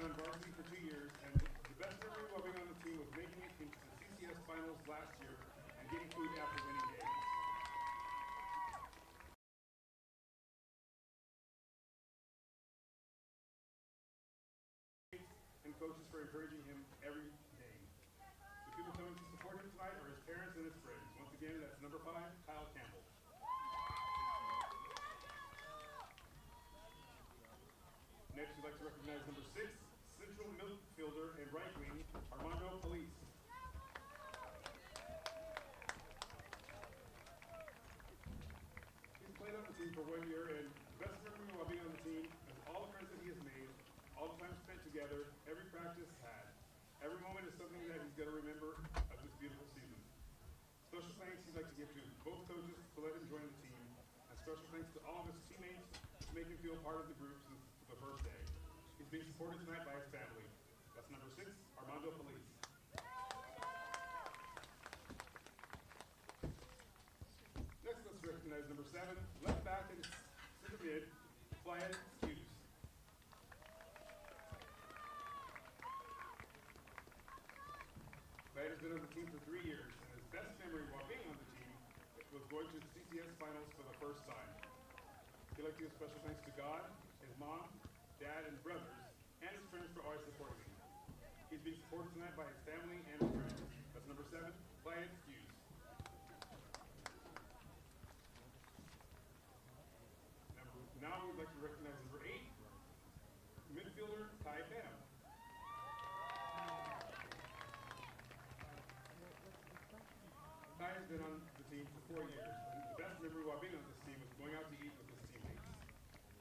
been on varsity for 2 years, and the best memory while being on the team was making it into the CCS finals last year and getting food after winning games. And coaches for encouraging him every game. The people coming to support him tonight are his parents and his friends. Once again, that's number 5, Kyle Campbell. Next, we'd like to recognize number 6, central midfielder and right wing, Armando Police. He's played on the team for 1 year, and the best memory while being on the team is all the friends that he has made, all the time spent together, every practice had. Every moment is something that he's going to remember of this beautiful season. Special thanks he'd like to give to both coaches to let him join the team, and special thanks to all of his teammates to make him feel part of the group since the first day. He's being supported tonight by his family. That's number 6, Armando Police. Next, let's recognize number 7, left back and center mid, Flyed Hughes. Flyed has been on the team for 3 years, and his best memory while being on the team was going to the CCS finals for the first time. He'd like to give special thanks to God, his mom, dad, and brothers, and his friends for always supporting him. He's being supported tonight by his family and his friends. That's number 7, Flyed Hughes. Now we'd like to recognize number 8, midfielder Ty Bam. Ty has been on the team for 4 years, and the best memory while being on this team was going out to eat with his teammates.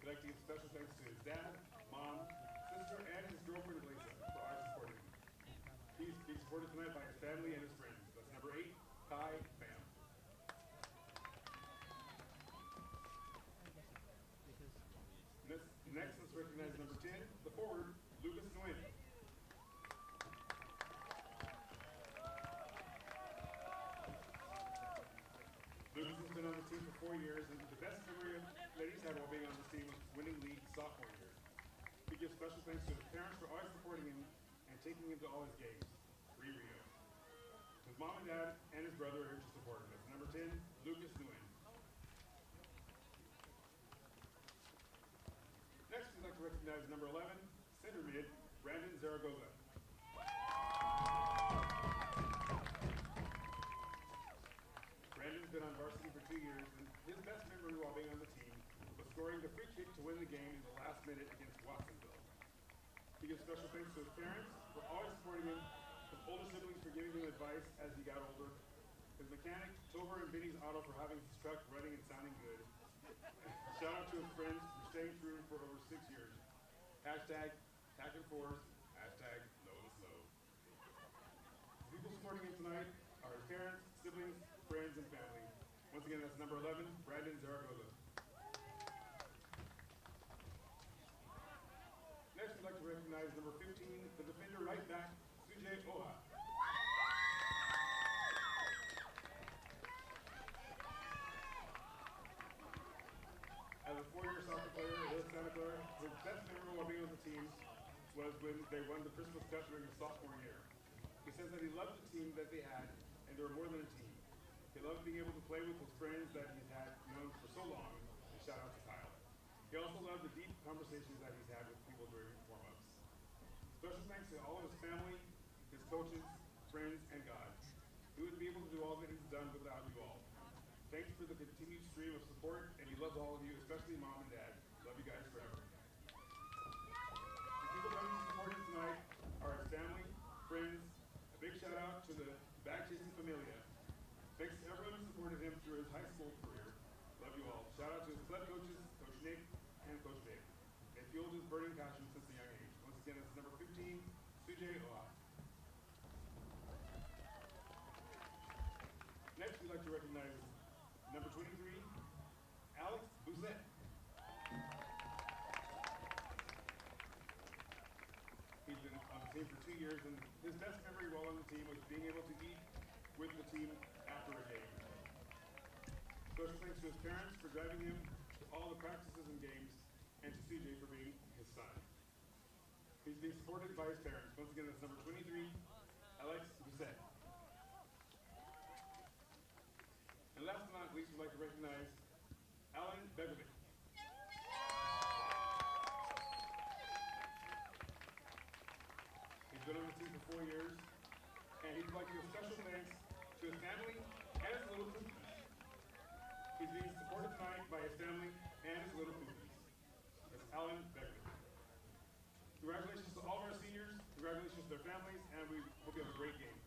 We'd like to give special thanks to his dad, mom, sister, and his girlfriend Lisa for always supporting him. He's being supported tonight by his family and his friends. That's number 8, Ty Bam. Next, let's recognize number 10, the forward, Lucas Nguyen. Lucas has been on the team for 4 years, and the best memory that he's had while being on the team was winning league sophomore year. He gives special thanks to his parents for always supporting him and taking him to all his games. Free Rio. His mom and dad and his brother are here to support him. That's number 10, Lucas Nguyen. Next, we'd like to recognize number 11, center mid, Brandon Zaragoza. Brandon's been on varsity for 2 years, and his best memory while being on the team was scoring the free kick to win the game in the last minute against Watsonville. He gives special thanks to his parents for always supporting him, his older siblings for giving him advice as he got older, his mechanic, Tober and Vinny's Auto for having his truck running and sounding good. Shout out to his friends for staying true for over 6 years. Hashtag Tack and Force, hashtag Know the Slow. The people supporting him tonight are his parents, siblings, friends, and family. Once again, that's number 11, Brandon Zaragoza. Next, we'd like to recognize number 15, the defender right back, Sujay Oha. As a 4-year soccer player with Santa Clara, his best memory while being on the team was when they won the Christmas Cup during his sophomore year. He says that he loved the team that they had, and they were more than a team. He loved being able to play with his friends that he's had known for so long, and shout out to Kyle. He also loved the deep conversations that he's had with people during warm-ups. Special thanks to all of his family, his coaches, friends, and God. He wouldn't be able to do all that he's done without you all. Thanks for the continued stream of support, and he loves all of you, especially mom and dad. Love you guys forever. The people coming to support him tonight are his family, friends. A big shout out to the bag-chasing familia. Thanks to everyone who supported him through his high school career. Love you all. Shout out to his club coaches, Coach Nick and Coach Dave. They fueled his burning passion since a young age. Once again, it's number 15, Sujay Oha. Next, we'd like to recognize number 23, Alex Bouzet. He's been on the team for 2 years, and his best memory while on the team was being able to eat with the team after a game. Special thanks to his parents for driving him to all the practices and games, and to CJ for being his son. He's being supported by his parents. Once again, that's number 23, Alex Doucet. And last but not least, we'd like to recognize Alan Begovic. He's been on the team for 4 years, and he'd like to give special thanks to his family and his little cookies. He's being supported tonight by his family and his little cookies. That's Alan Begovic. Congratulations to all of our seniors, congratulations to their families, and we hope you have a great game.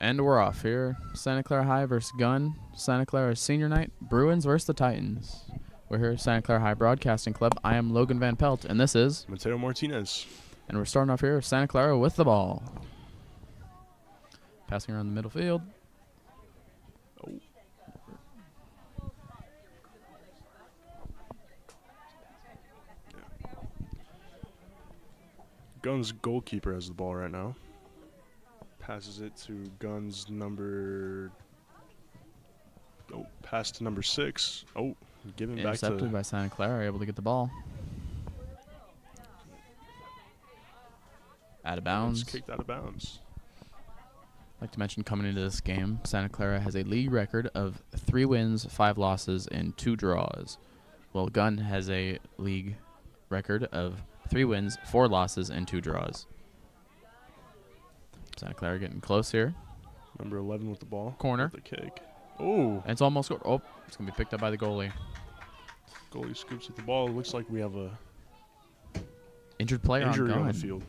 And we're off here. Santa Clara High versus Gunn. Santa Clara Senior Night. Bruins versus the Titans. We're here at Santa Clara High Broadcasting Club. I am Logan Van Pelt, and this is Mateo Martinez. And we're starting off here with Santa Clara with the ball. Passing around the middle field. Oh. Gunn's goalkeeper has the ball right now. Passes it to Gunn's number. Oh, pass to number 6. Oh, giving back to. Intercepted by Santa Clara, able to get the ball. Out of bounds. It's kicked out of bounds. I'd like to mention coming into this game, Santa Clara has a league record of 3 wins, 5 losses, and 2 draws. While Gunn has a league record of 3 wins, 4 losses, and 2 draws. Santa Clara getting close here. Number 11 with the ball. Corner. With the kick. Oh. And it's almost scored. Oh, it's going to be picked up by the goalie. Goalie scoops with the ball. It looks like we have a injured player injury on the field.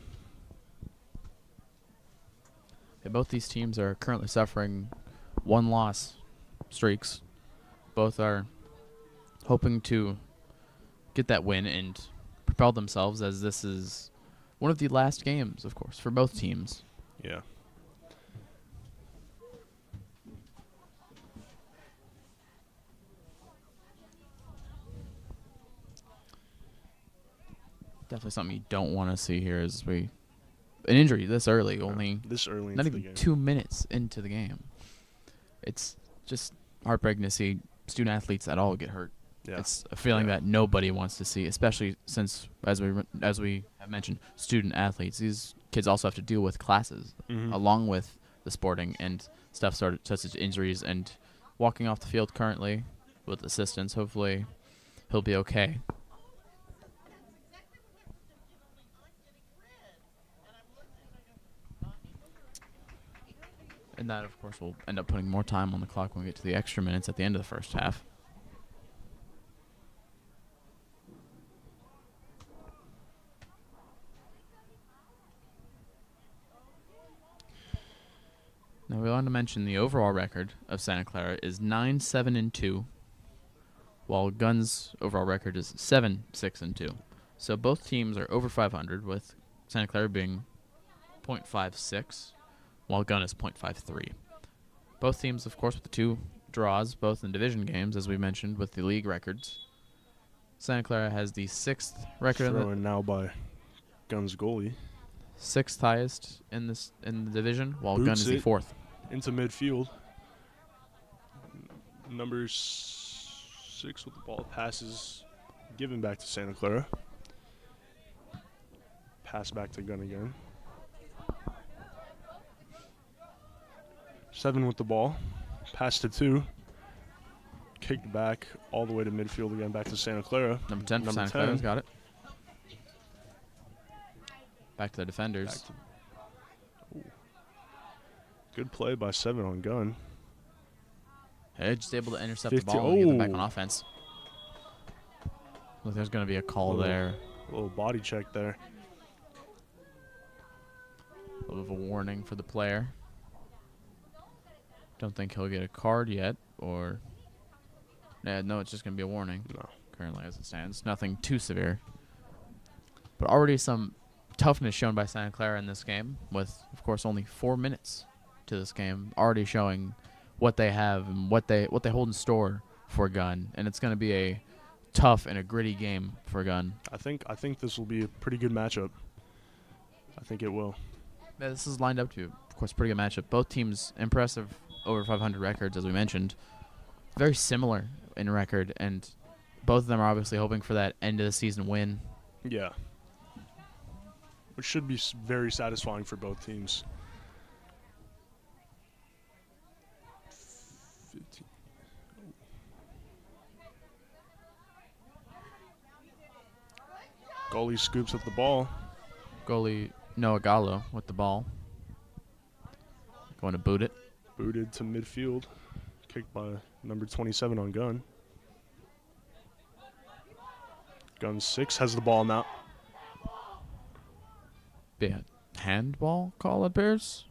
Yeah, both these teams are currently suffering 1-loss streaks. Both are hoping to get that win and propel themselves, as this is one of the last games, of course, for both teams. Yeah. Definitely something you don't want to see here is an injury this early, only this early not into even the game. 2 minutes into the game. It's just heartbreaking to see student athletes at all get hurt. Yeah. It's a feeling that nobody wants to see, especially since, as we have mentioned, student athletes. These kids also have to deal with classes along with the sporting and stuff such as injuries and walking off the field currently with assistance. Hopefully he'll be okay. And that, of course, will end up putting more time on the clock when we get to the extra minutes at the end of the first half. Now, we want to mention the overall record of Santa Clara is 9-7-2, while Gunn's overall record is 7-6-2. So both teams are over 500, with Santa Clara being .56, while Gunn is .53. Both teams, of course, with the 2 draws, both in division games, as we mentioned, with the league records. Santa Clara has the 6th record Thrown now by Gunn's goalie. 6th highest in the division, while Boots Gunn is the 4th. Into midfield. Number 6 with the ball, passes, given back to Santa Clara. Pass back to Gunn again. 7 with the ball, pass to 2. Kicked back all the way to midfield again, back to Santa Clara. Number 10 for Santa Clara's got it. Back to the defenders. Good play by 7 on Gunn. Hey, just able to intercept 50 the ball and get them back on offense. Look, there's going to be a call there. A little body check there. A little bit of a warning for the player. Don't think he'll get a card yet, or... no, it's just going to be a warning. No. Currently, as it stands. Nothing too severe. But already some toughness shown by Santa Clara in this game, with, of course, only 4 minutes to this game, already showing what they have and what they hold in store for Gunn. And it's going to be a tough and a gritty game for Gunn. I think this will be a pretty good matchup. I think it will. Yeah, this is lined up to, of course, a pretty good matchup. Both teams impressive over 500 records, as we mentioned. Very similar in record, and both of them are obviously hoping for that end of the season win. Yeah. Which should be very satisfying for both teams. 15. Goalie scoops up the ball. Goalie Noah Gallo with the ball. Going to boot it. Booted to midfield. Kicked by number 27 on Gunn. Gunn 6 has the ball now. Be a handball call, it appears.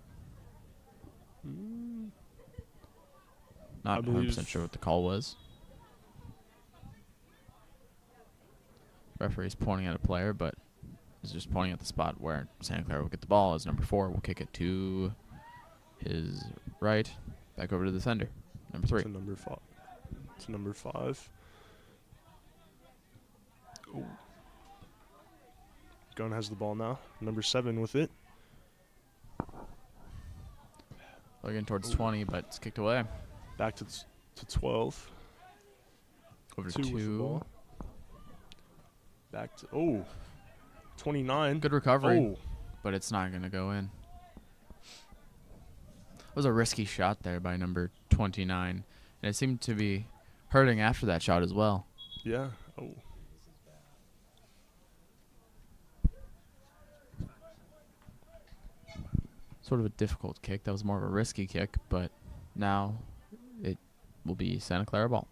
Not 100% sure what the call was. Referee's pointing at a player, but is just pointing at the spot where Santa Clara will get the ball as number 4 will kick it to his right, back over to the defender, number 3. To number 5. To number 5. Oh. Gunn has the ball now. Number 7 with it. Logan towards 20, but it's kicked away. Back to 12. Over to 2 with the 2. ball. Back to 29. Good recovery, Oh. but it's not going to go in. It was a risky shot there by number 29, and it seemed to be hurting after that shot as well. Yeah. Oh. Sort of a difficult kick. That was more of a risky kick, but now it will be Santa Clara ball.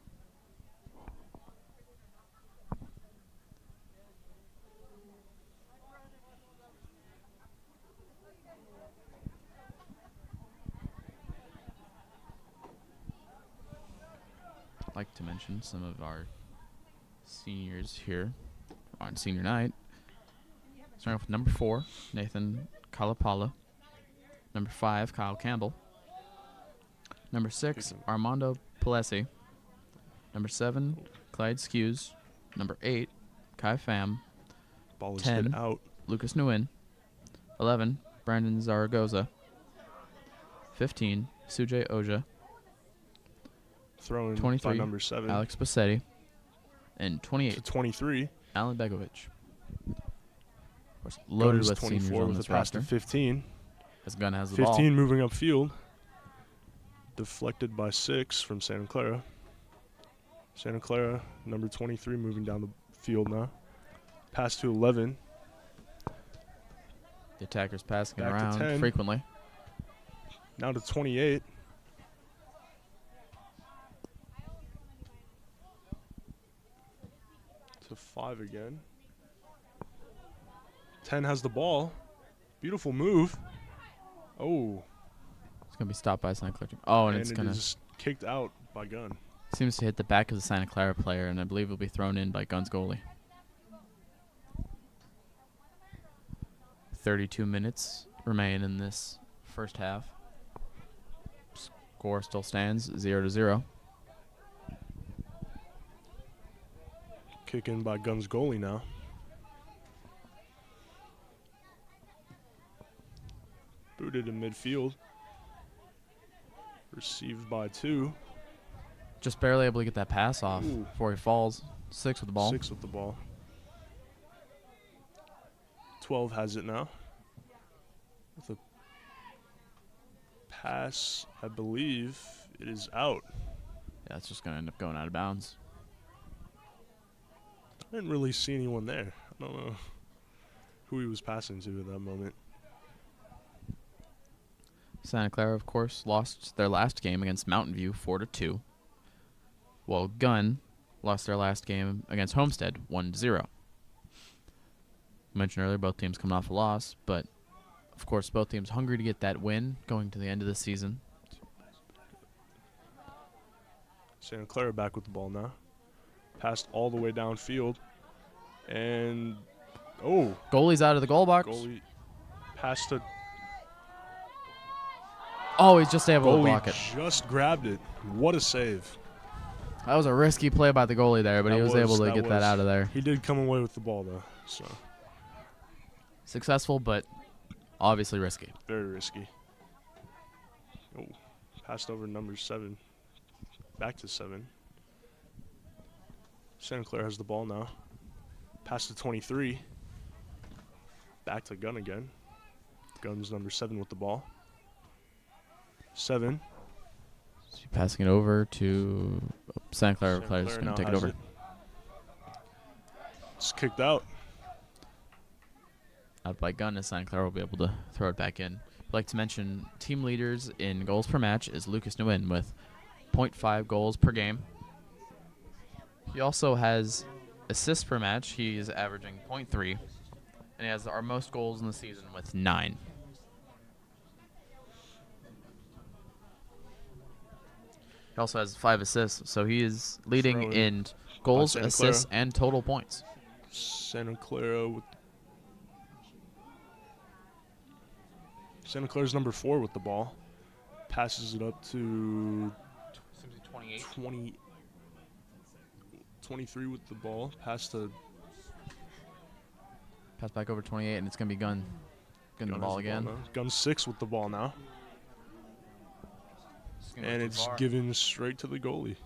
I'd like to mention some of our seniors here on senior night. Starting off with number 4, Nathan Kalapala. Number 5, Kyle Campbell. Number 6, Armando Palesi. Number 7, Clyde Skews. Number 8, Kai Pham. Ball is 10, hit out. Lucas Nguyen. 11, Brandon Zaragoza. 15, Sujay Oja. Thrown by 23, number 7. Alex Bassetti. And To 28, 23. Alan Begovic. Of course, loaded Gunn's with seniors 24 on with this a pass to roster. 15. As Gunn has the 15 ball. moving upfield. Deflected by 6 from Santa Clara. Santa Clara, number 23, moving down the field now. Pass to 11. The attacker's passing it Back to around 10. frequently. Now to 28. To 5 again. 10 has the ball. Beautiful move. Oh. It's going to be stopped by Santa Clara. Oh, and it's it going to is kicked out by Gunn. seems to hit the back of the Santa Clara player, and I believe it'll be thrown in by Gunn's goalie. 32 minutes remain in this first half. Score still stands 0-0. Kick in by Gunn's goalie now. Booted in midfield. Received by 2. Just barely able to get that pass off Ooh. before he falls. 6 with the ball. 6 with the ball. 12 has it now. With a pass, I believe it is out. Yeah, it's just going to end up going out of bounds. I didn't really see anyone there. I don't know who he was passing to at that moment. Santa Clara, of course, lost their last game against Mountain View 4-2, while Gunn lost their last game against Homestead 1-0. Mentioned earlier, both teams coming off a loss, but of course, both teams hungry to get that win going to the end of the season. Santa Clara back with the ball now. Passed all the way downfield. And, Goalie's out of the goal box. goalie passed to Oh, he's just able to block goalie, it. just grabbed it. What a save. That was a risky play by the goalie there, but he was able to get that out of there. He did come away with the ball, though, so Successful, but obviously risky. very risky. Oh, passed over number 7. Back to 7. Santa Clara has the ball now. Pass to 23. Back to Gunn again. Gunn's number 7 with the ball. 7. So passing it over to Santa Clara. Santa Player's Clara going now to take it has over. It's kicked out. Out by Gunn, as Santa Clara will be able to throw it back in. I'd like to mention team leaders in goals per match is Lucas Nguyen with 0.5 goals per game. He also has assists per match. He is averaging 0.3. And he has our most goals in the season with 9. He also has 5 assists, so he is leading Throwing in goals, Santa assists, Clara. and total points. Santa Clara's number 4 with the ball. Passes it up to 23 with the ball. Pass back over 28, and it's going to be Gunn. Gunn the ball again. Gunn 6 with the ball now. And it's given straight to the goalie.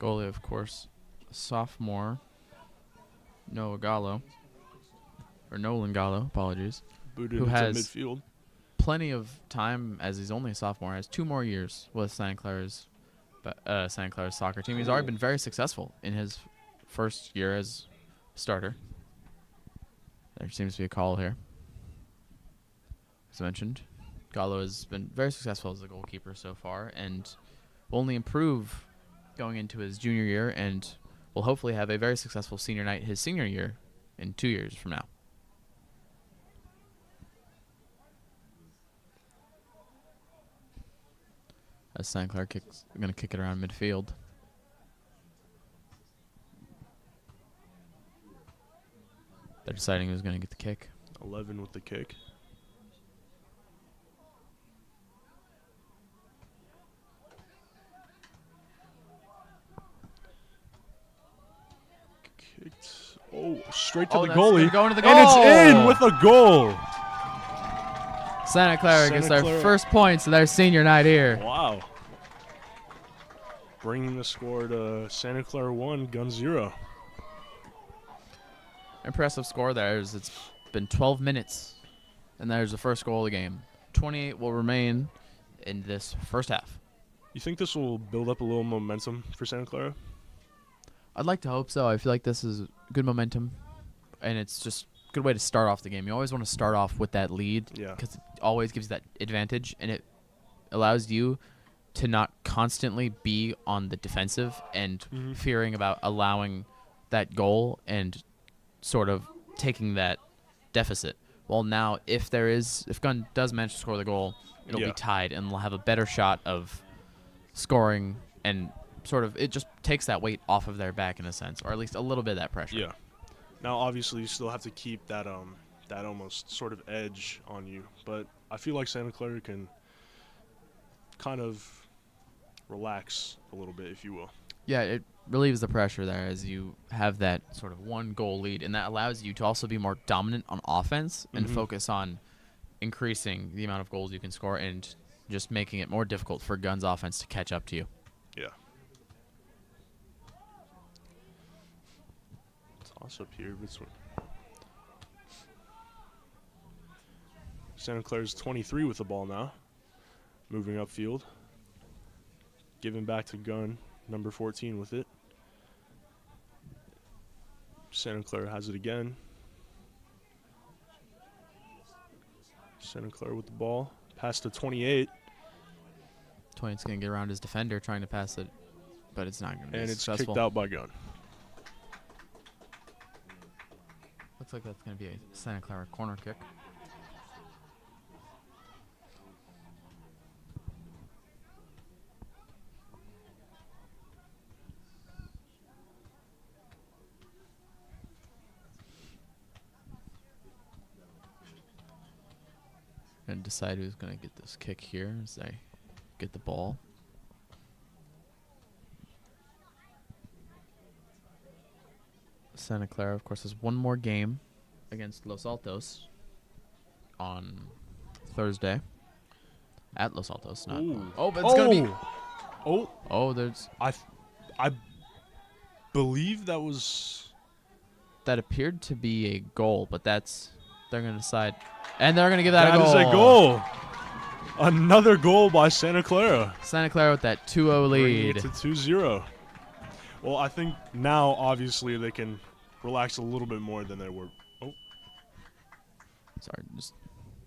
Goalie, of course, sophomore Nolan Gallo, apologies, Booted who into has midfield. plenty of time as he's only a sophomore. Has 2 more years with Santa Clara's soccer team. He's already been very successful in his first year as starter. There seems to be a call here. As mentioned, Gallo has been very successful as a goalkeeper so far and will only improve going into his junior year and will hopefully have a very successful senior night his senior year in 2 years from now. As Santa Clara going to kick it around midfield. They're deciding who's going to get the kick. 11 with the kick. Kicked. Oh, straight to the That's goalie. gonna go into the goal. And it's in with a goal. Santa Clara gets their first points of their senior night here. Wow. Bringing the score to Santa Clara 1, Gunn 0. Impressive score there. It's been 12 minutes, and there's the first goal of the game. 28 will remain in this first half. You think this will build up a little momentum for Santa Clara? I'd like to hope so. I feel like this is good momentum, and it's just a good way to start off the game. You always want to start off with that lead because it always gives you that advantage, and it allows you to not constantly be on the defensive and fearing about allowing that goal and sort of taking that deficit. Well, now, if Gunn does manage to score the goal, it'll be tied, and we'll have a better shot of scoring, and sort of it just takes that weight off of their back in a sense, or at least a little bit of that pressure. Yeah. Now, obviously, you still have to keep that that almost sort of edge on you, but I feel like Santa Clara can kind of relax a little bit, if you will. Yeah, it relieves the pressure there as you have that sort of 1-goal lead, and that allows you to also be more dominant on offense and focus on increasing the amount of goals you can score and just making it more difficult for Gunn's offense to catch up to you. Yeah. Toss up here between Santa Clara's 23 with the ball now. Moving upfield. Giving back to Gunn, number 14 with it. Santa Clara has it again. Santa Clara with the ball. Pass to 28. 28's going to get around his defender trying to pass it, but it's not going to be And it's successful. kicked out by Gunn. Looks like that's going to be a Santa Clara corner kick. And decide who's going to get this kick here as they get the ball. Santa Clara, of course, has one more game against Los Altos on Thursday at Los Altos. Not. Oh, but it's going to be. Oh, there's. I believe that was. That appeared to be a goal, but that's. They're going to decide. And they're going to give that a goal. That is a goal. Another goal by Santa Clara. Santa Clara with that 2-0 lead. Bringing it to 2-0. Well, I think now, obviously, they can relax a little bit more than they were. Oh. Sorry, just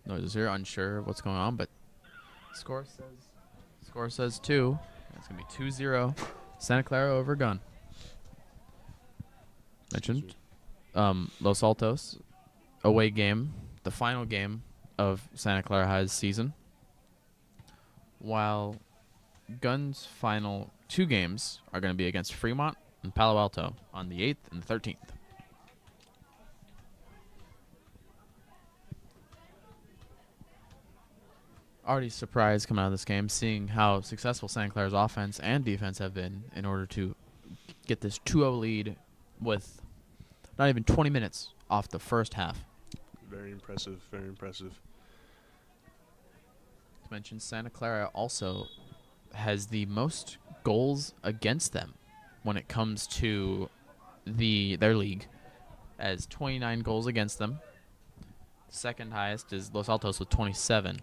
noises here. Unsure of what's going on, but score says 2. It's going to be 2-0. Santa Clara over Gunn. Mentioned. Los Altos, away game. The final game of Santa Clara High's season while Gunn's final 2 games are going to be against Fremont and Palo Alto on the 8th and the 13th. Already surprised coming out of this game, seeing how successful Santa Clara's offense and defense have been in order to get this 2-0 lead with not even 20 minutes off the first half. Very impressive, very impressive. To mention, Santa Clara also has the most goals against them when it comes to their league, as 29 goals against them. Second highest is Los Altos with 27.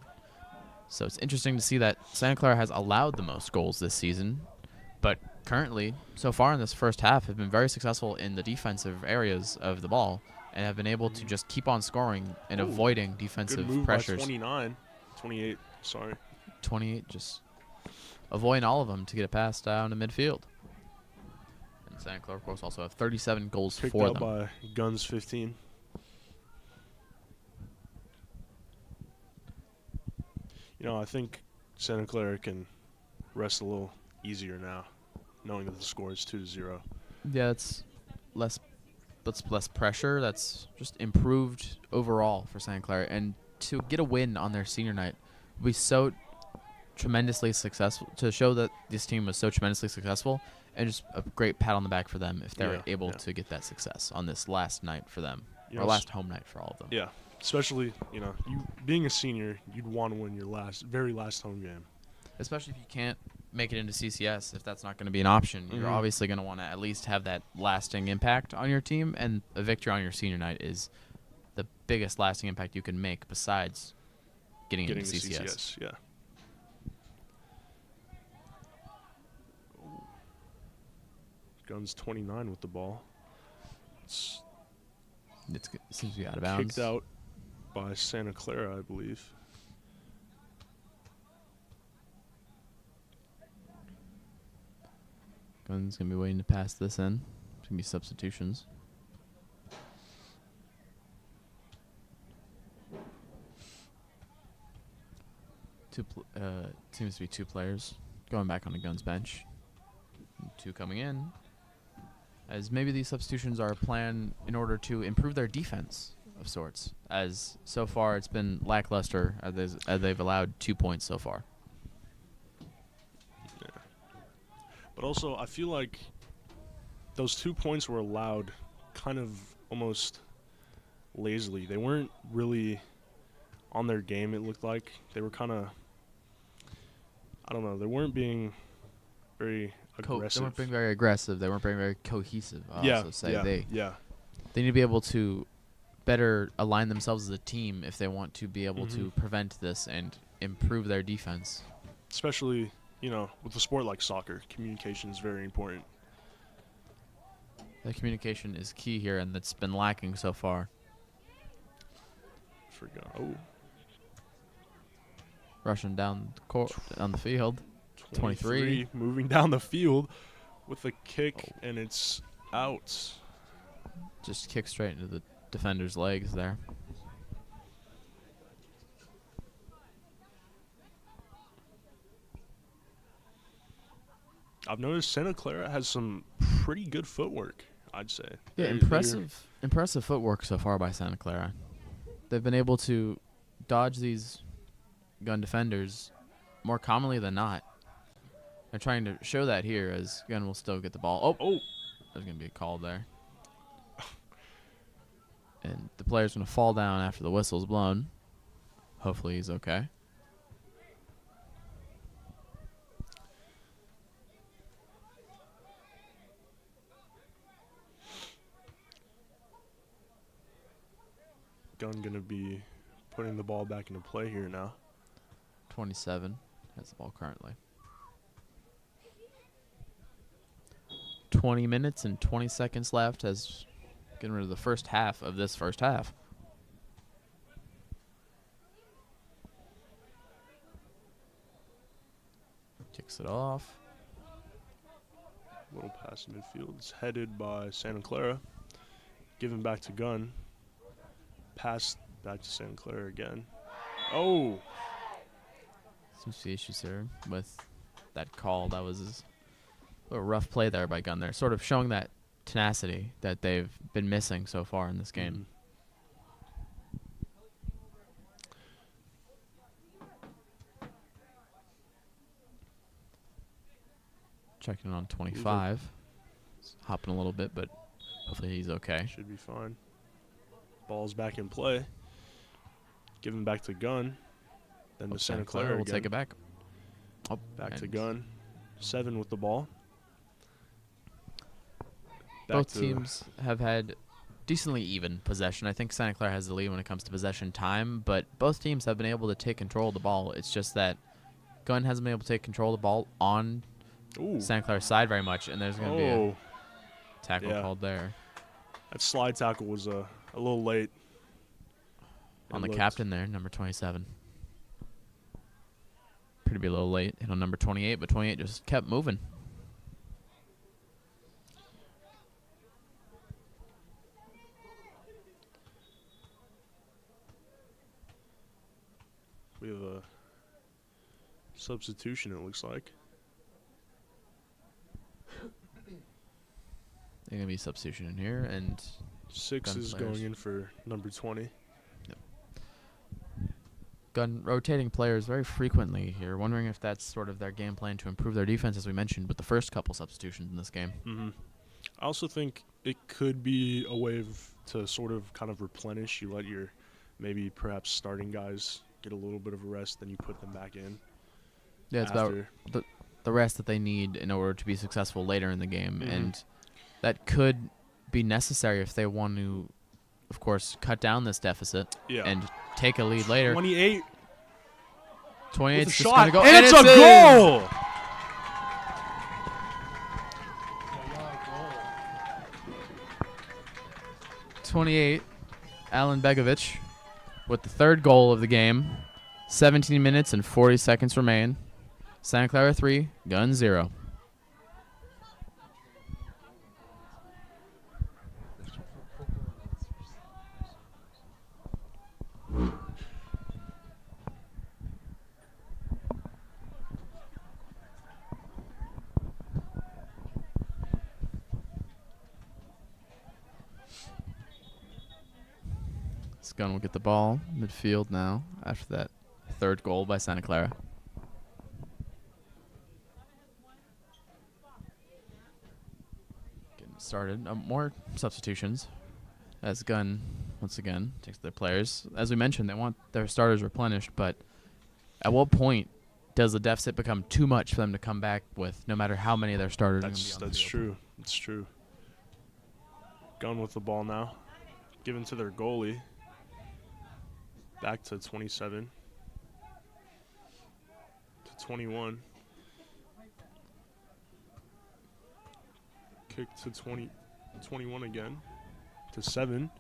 So it's interesting to see that Santa Clara has allowed the most goals this season, but currently, so far in this first half, have been very successful in the defensive areas of the ball and have been able to just keep on scoring and avoiding defensive Good move pressures. by 28, sorry. 28, just avoiding all of them to get it passed down to midfield. And Santa Clara, of course, also have 37 goals Picked for out them. by Gunn's 15. You know, I think Santa Clara can rest a little easier now, knowing that the score is 2-0. Yeah, it's less pressure. That's just improved overall for Santa Clara. And to get a win on their senior night would be so tremendously successful, to show that this team was so tremendously successful, and just a great pat on the back for them if they were able to get that success on this last night for them, or last home night for all of them. Yeah, especially, you know, you being a senior, you'd want to win your very last home game. Especially if you can't make it into CCS, if that's not going to be an option, you're obviously going to want to at least have that lasting impact on your team, and a victory on your senior night is the biggest lasting impact you can make besides getting into CCS. Yeah. Gunn's 29 with the ball. It seems to be out of bounds. Kicked out by Santa Clara, I believe. Gunn's going to be waiting to pass this in. It's going to be substitutions. Seems to be 2 players going back on the Gunn's bench. 2 coming in. As maybe these substitutions are a plan in order to improve their defense of sorts, as so far it's been lackluster as they've allowed 2 points so far. Yeah. But also, I feel like those 2 points were allowed kind of almost lazily. They weren't really on their game, it looked like. They were kind of, I don't know, they weren't being very aggressive. They weren't being very aggressive. They weren't being very cohesive. They need to be able to better align themselves as a team if they want to be able to prevent this and improve their defense. Especially, you know, with a sport like soccer, communication is very important. The communication is key here, and that's been lacking so far. Rushing down the court, on the field. 23. Moving down the field with a kick, and it's out. Just kick straight into the defender's legs there. I've noticed Santa Clara has some pretty good footwork, I'd say. Yeah, impressive footwork so far by Santa Clara. They've been able to dodge these Gunn defenders more commonly than not. They're trying to show that here, as Gunn will still get the ball. There's going to be a call there. And the player's going to fall down after the whistle's blown. Hopefully he's okay. Gunn going to be putting the ball back into play here now. 27 has the ball currently. 20 minutes and 20 seconds left as getting rid of the first half of this first half. Kicks it off. Little pass in midfield. It's headed by Santa Clara. Given back to Gunn. Pass back to Santa Clara again. Seems to be issues here with that call. That was a rough play there by Gunn there, sort of showing that tenacity that they've been missing so far in this game. Checking on 25. He's hopping a little bit, but hopefully he's okay. Should be fine. Ball's back in play. Giving back to Gunn. Then to Santa Clara will again. take it back. Oh, Back to Gunn. 7 with the ball. Both teams have had decently even possession. I think Santa Clara has the lead when it comes to possession time, but both teams have been able to take control of the ball. It's just that Gunn hasn't been able to take control of the ball on Santa Clara's side very much, and there's going to be a tackle called there. That slide tackle was a little late. On the captain there, number 27. Appeared to be a little late. Hit on number 28, but 28 just kept moving. We have a substitution, it looks like. There's going to be a substitution in here, and 6 is going in for number 20. Gunn rotating players very frequently here, wondering if that's sort of their game plan to improve their defense, as we mentioned, with the first couple substitutions in this game. I also think it could be a way to sort of kind of replenish. You let your maybe perhaps starting guys get a little bit of a rest, then you put them back in. Yeah, it's about the rest that they need in order to be successful later in the game, and that could be necessary if they want to, of course, cut down this deficit and take a lead later. 28. 28 is shot, going to go. And it's a goal! 28, Alan Begovic with the third goal of the game. 17 minutes and 40 seconds remain. Santa Clara 3, Gunn 0. Gunn will get the ball midfield now after that third goal by Santa Clara. Getting started. More substitutions as Gunn, once again, takes their players. As we mentioned, they want their starters replenished, but at what point does the deficit become too much for them to come back with, no matter how many of their starters are going to be on the That's field? true. It's true. Gunn with the ball now. Given to their goalie. Back to 27. To 21. Kick to 21 again. To 7.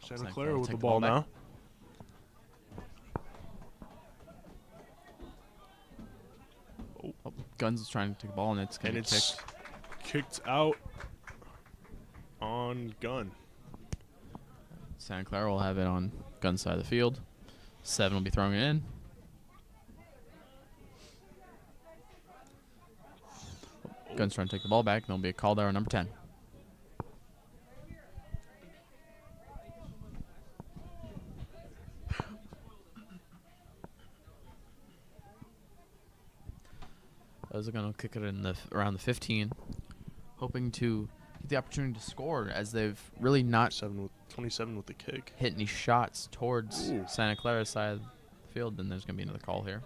Santa Clara with the ball now. Gunn's trying to take the ball, and it's getting kicked out on Gunn. Santa Clara will have it on Gunn's side of the field. 7 will be throwing it in. Gunn's trying to take the ball back, and there'll be a call there on number 10. Those are going to kick it in around the 15, hoping to get the opportunity to score, as they've really not 27 with the kick. hit any shots towards Santa Clara's side of the field. Then there's going to be another call here.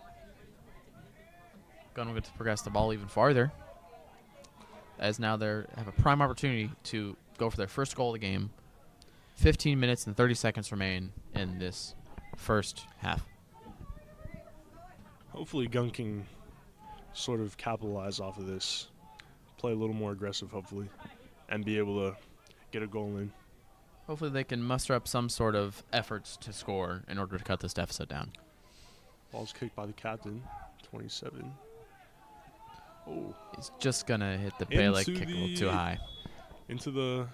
Gunn will get to progress the ball even farther, as now they have a prime opportunity to go for their first goal of the game. 15 minutes and 30 seconds remain in this first half. Hopefully Gunn can sort of capitalize off of this, play a little more aggressive, hopefully, and be able to get a goal in. Hopefully they can muster up some sort of efforts to score in order to cut this deficit down. Ball's kicked by the captain, 27. Oh, he's just gonna hit the Pele kick a little too high. Into the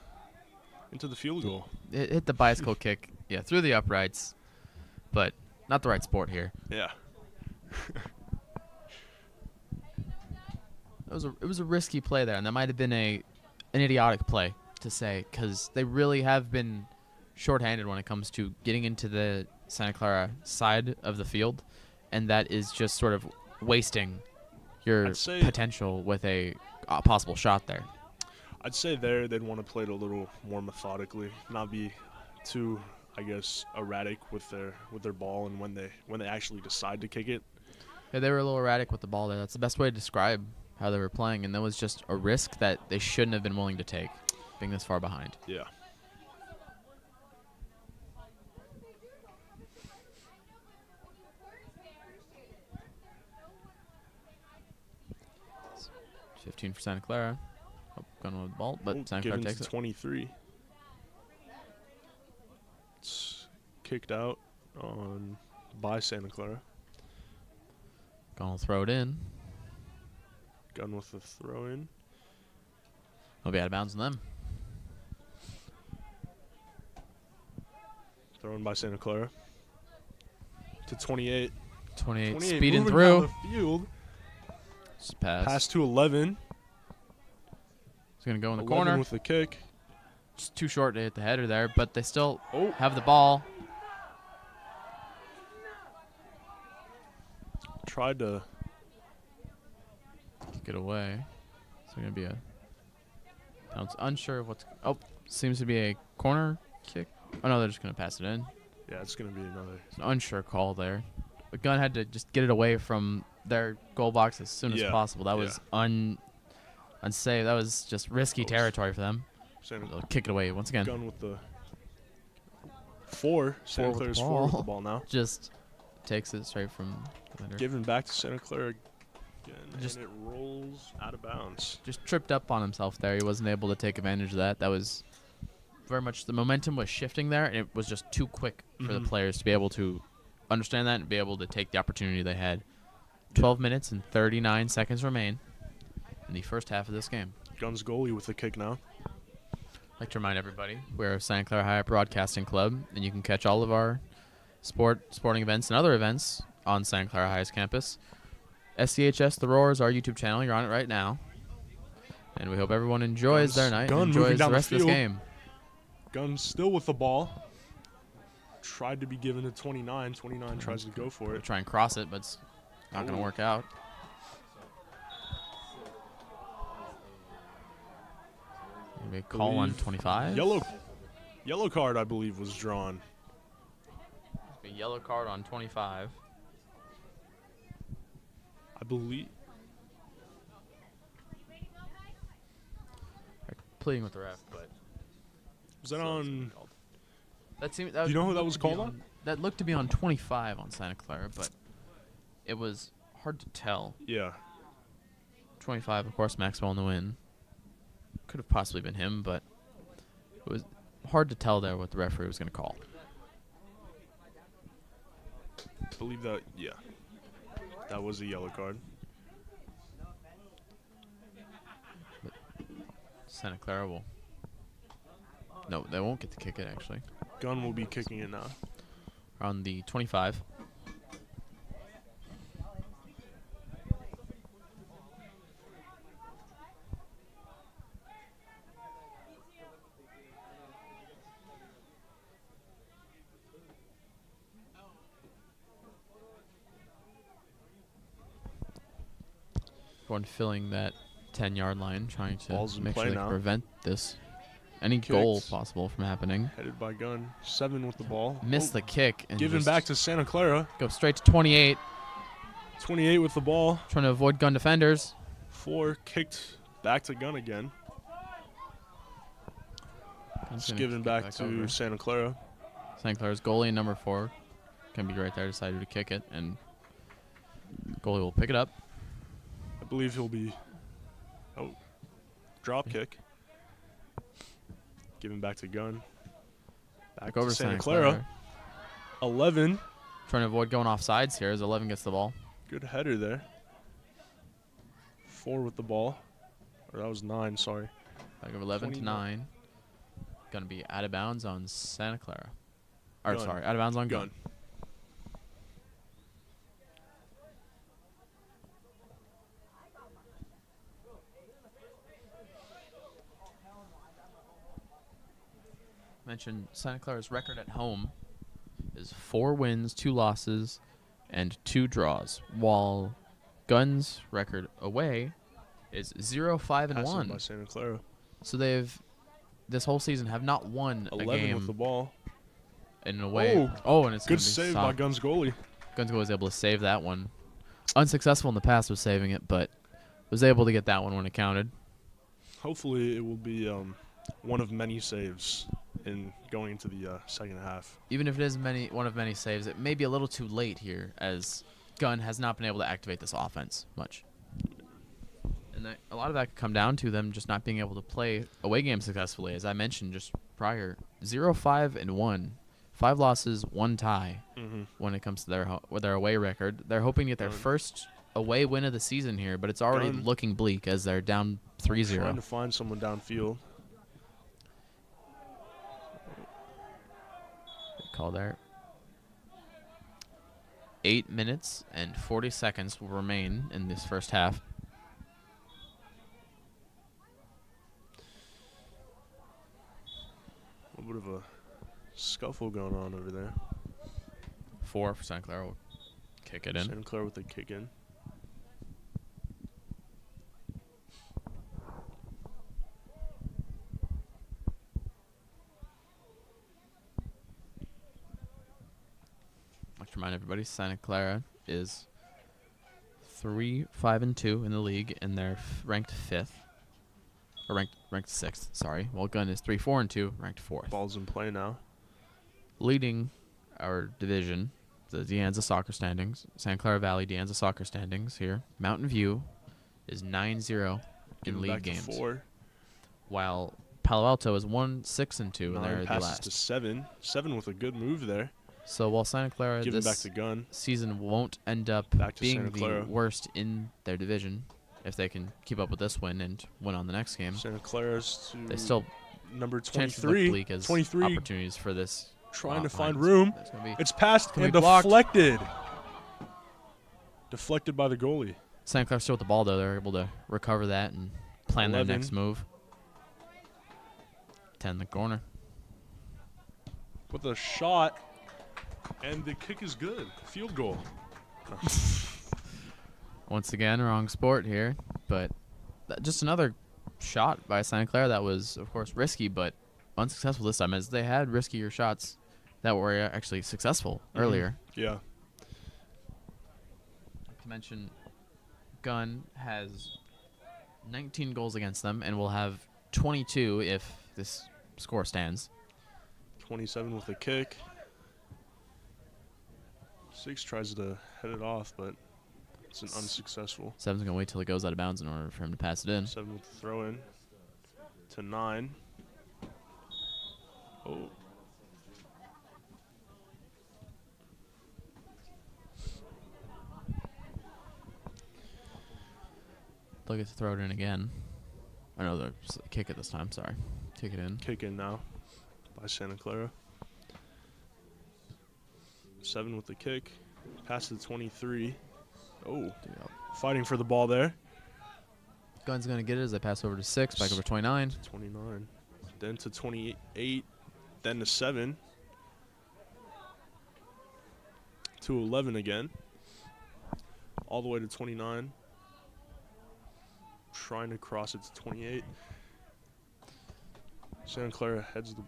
field goal. It hit the bicycle kick, through the uprights, but not the right sport here. Yeah. It was a risky play there, and that might have been an idiotic play to say, because they really have been shorthanded when it comes to getting into the Santa Clara side of the field, and that is just sort of wasting your potential with a possible shot there. I'd say they'd want to play it a little more methodically, not be too, I guess, erratic with their ball, and when they actually decide to kick it. Yeah, they were a little erratic with the ball there. That's the best way to describe how they were playing, and that was just a risk that they shouldn't have been willing to take, being this far behind. Yeah. It's 15 for Santa Clara. Oh, Gunn with the ball, but Santa Clara takes it. 23. It's kicked out by Santa Clara. Gunn will throw it in. Gunn with the throw in. He'll be out of bounds on them. Thrown by Santa Clara. To 28. 28 speeding moving through. down the field. Just pass. To 11. He's going to go in the 11 corner. with the kick. Just too short to hit the header there, but they still have the ball. Tried to get away. So going to be a bounce. Unsure of what's. Oh, seems to be a corner kick. Oh no, they're just going to pass it in. Yeah, it's going to be another. It's an unsure call there. But Gunn had to just get it away from their goal box as soon as possible. That was unsafe. That was just risky territory for them. They'll kick it away once again. Gunn with the 4. Santa Clara's 4 with the ball now. Just takes it straight from the defender. Given back to Santa Clara again, and it rolls out of bounds. Just tripped up on himself there. He wasn't able to take advantage of that. That was very much, the momentum was shifting there, and it was just too quick for the players to be able to understand that and be able to take the opportunity they had. 12 minutes and 39 seconds remain in the first half of this game. Gunn's goalie with the kick now. I'd like to remind everybody, we're Santa Clara High Broadcasting Club, and you can catch all of our sporting events and other events on Santa Clara High's campus. SCHS The Roar is our YouTube channel. You're on it right now. And we hope everyone enjoys their night and enjoys the rest of this game. Gunn still with the ball. Tried to be given to 29. 29 tries to go for it. Try and cross it, but it's not going to work out. Maybe a call on 25. Yellow card, I believe, was drawn. A yellow card on 25. I believe. Pleading with the ref, but was that on? That seemed. That do you know who that was called on? That looked to be on 25 on Santa Clara, but it was hard to tell. Yeah. 25, of course, Maxwell Nguyen. Could have possibly been him, but it was hard to tell there what the referee was going to call. I believe that, yeah. That was a yellow card. But Santa Clara will. No, they won't get to kick it, actually. Gunn will be kicking it now. On the 25. Everyone filling that 10-yard line, trying to make sure they can prevent this. Any goal possible from happening. Headed by Gunn. 7 with the ball. Missed the kick. And given back to Santa Clara. Go straight to 28. 28 with the ball. Trying to avoid Gunn defenders. 4 kicked back to Gunn again. It's given back to over. Santa Clara. Santa Clara's goalie, number 4, can be right there, decided to kick it, and goalie will pick it up. I believe he'll be drop kick. Given back to Gunn. Back over to Santa Clara. 11. Trying to avoid going off sides here as 11 gets the ball. Good header there. 4 with the ball. Or that was 9, sorry. Back of 11 to 9. Going to be out of bounds on Santa Clara. Or, sorry, out of bounds on Gunn. mention Santa Clara's record at home is 4 wins, 2 losses, and 2 draws, while Gunn's record away is 0-5-1. Passing by Santa Clara. So they've this whole season have not won a 11 game with the ball. in a way. Oh, and it's Good gonna be save by stopped. Gunn's goalie. Guns was able to save that one. Unsuccessful in the past with saving it, but was able to get that one when it counted. Hopefully it will be one of many saves in going into the second half. Even if it is one of many saves, it may be a little too late here, as Gunn has not been able to activate this offense much. And a lot of that could come down to them just not being able to play away games successfully. As I mentioned just prior, 0-5-1. 5 losses, 1 tie when it comes to their away record. They're hoping to get their first away win of the season here, but it's already Gunn looking bleak as they're down 3-0. Trying to find someone downfield. Good call there. 8 minutes and 40 seconds will remain in this first half. A little bit of a scuffle going on over there. 4 for Santa Clara will kick it in. Santa Clara with a kick in. I'd like to remind everybody, Santa Clara is 3-5-2 in the league, and they're ranked 5th. Or ranked 6th, sorry. While Gunn is 3-4-2, ranked 4th. Ball's in play now. Leading our division, the De Anza soccer standings, Santa Clara Valley De Anza soccer standings here. Mountain View is 9-0 in league back games. To 4. While Palo Alto is 1-6-2, and 9 they're the passes last. to 7. 7 with a good move there. So while Santa Clara Giving back this to Gunn. season won't end up Back to being Santa the Clara. worst in their division, if they can keep up with this win and win on the next game, Santa Clara's to they still number chances look 23. bleak as 23 opportunities for this. trying to find lines. room. It's gonna be It's passed gonna and be blocked. deflected. Deflected by the goalie. Santa Clara still with the ball, though. They're able to recover that and plan 11. their next move. 10 in the corner. With a shot. And the kick is good. Field goal. Once again, wrong sport here, but just another shot by Santa Clara that was, of course, risky, but unsuccessful this time, as they had riskier shots that were actually successful earlier. Yeah. To mention, Gunn has 19 goals against them and will have 22 if this score stands. 27 with a kick. 6 tries to head it off, but it's an unsuccessful. 7's going to wait till it goes out of bounds in order for him to pass it in. 7 with the throw in to 9. Oh. They'll get to throw it in again. I know they'll kick it this time, sorry. Kick it in. Kick in now by Santa Clara. 7 with the kick. Pass to 23. Oh. Fighting for the ball there. Gunn's going to get it as they pass over to 6, back over 29. 29. Then to 28. Then to 7. To 11 again. All the way to 29. Trying to cross it to 28. Santa Clara heads the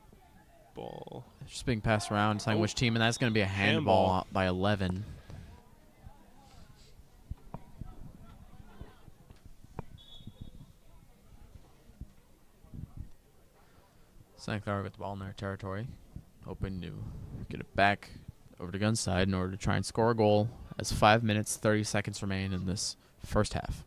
ball. It's just being passed around, telling Oh. which team, and that's going to be a handball by 11. Santa Clara with the ball in their territory, hoping to get it back over to Gunn's side in order to try and score a goal as 5 minutes, 30 seconds remain in this first half.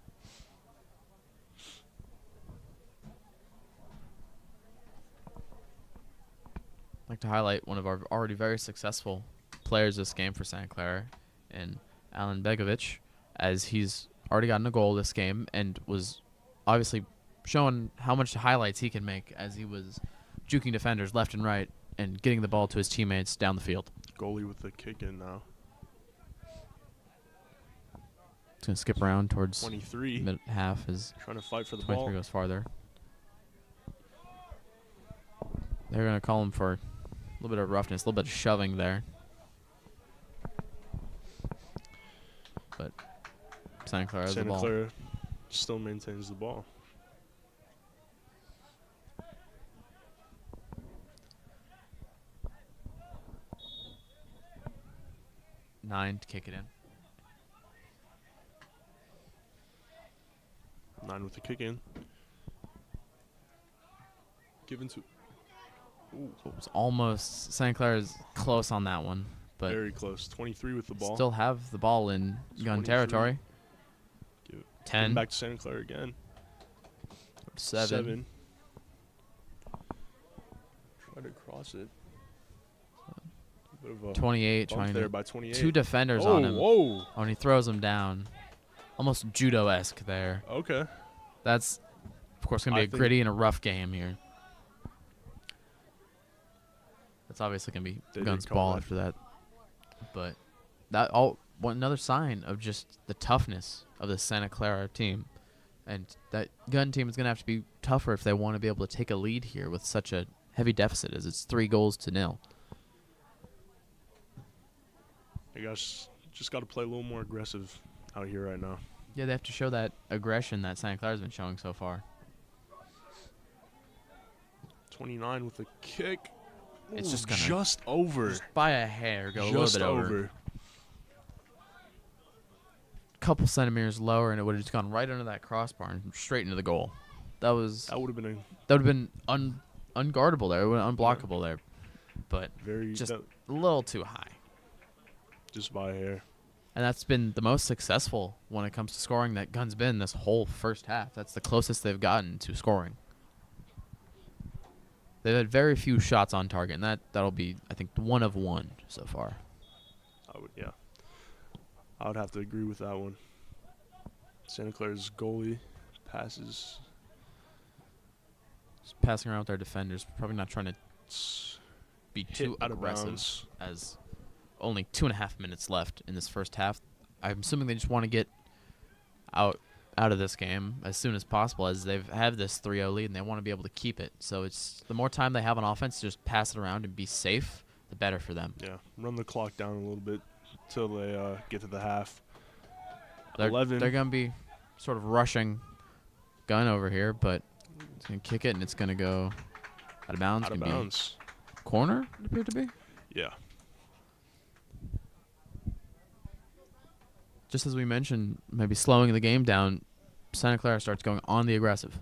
I'd like to highlight one of our already very successful players this game for Santa Clara, and Alan Begovic, as he's already gotten a goal this game and was obviously showing how much highlights he can make as he was juking defenders left and right and getting the ball to his teammates down the field. Goalie with the kick in now. It's going to skip around towards 23. mid half as Trying to fight for the 23 ball. goes farther. they're going to call him for a little bit of roughness, a little bit of shoving there. But Santa Clara has the ball. Santa Clara still maintains the ball. Nine to kick it in. 9 with the kick in. Given to. Ooh, So it was almost Santa Clara's close on that one, but very close. 23 with the ball. still have the ball in Gunn 23. territory. Give it 10. back to Santa Clara again. 7. Try to cross it. A bit of a 28 bump trying there to. by 28. 2 defenders oh, on him. Whoa. When he throws him down. Almost judo-esque there. Okay. That's, of course, going to be I a think- gritty and a rough game here. That's obviously going to be They did Gunn's call ball that. after that. But another sign of just the toughness of the Santa Clara team. And that Gunn team is going to have to be tougher if they want to be able to take a lead here with such a heavy deficit as it's 3-0. I guess just got to play a little more aggressive out here right now. Yeah, they have to show that aggression that Santa Clara's been showing so far. 29 with a kick. It's Ooh, just gonna- just over. Just by a hair, go Just a little bit over. Couple centimeters lower, and it would have just gone right under that crossbar and straight into the goal. That That would have been unguardable there, unblockable there, but very just a little too high. just by a hair. And that's been the most successful when it comes to scoring that Gunn's been this whole first half. That's the closest they've gotten to scoring. They've had very few shots on target, and that'll be, I think, 1 of 1 so far. I would have to agree with that one. Santa Clara's goalie passes. Just passing around with their defenders, probably not trying to be Hit too out of aggressive, bounds. as only 2.5 minutes left in this first half. I'm assuming they just want to get out of this game as soon as possible, as they've had this 3-0 lead and they want to be able to keep it. So it's the more time they have on offense, just pass it around and be safe, the better for them. Yeah, run the clock down a little bit till they get to the half. They're 11. going to be sort of rushing Gunn over here, but it's going to kick it and it's going to go out of bounds. Out of Gonna be bounds. corner, it appeared to be. Yeah. Just as we mentioned, maybe slowing the game down, Santa Clara starts going on the aggressive.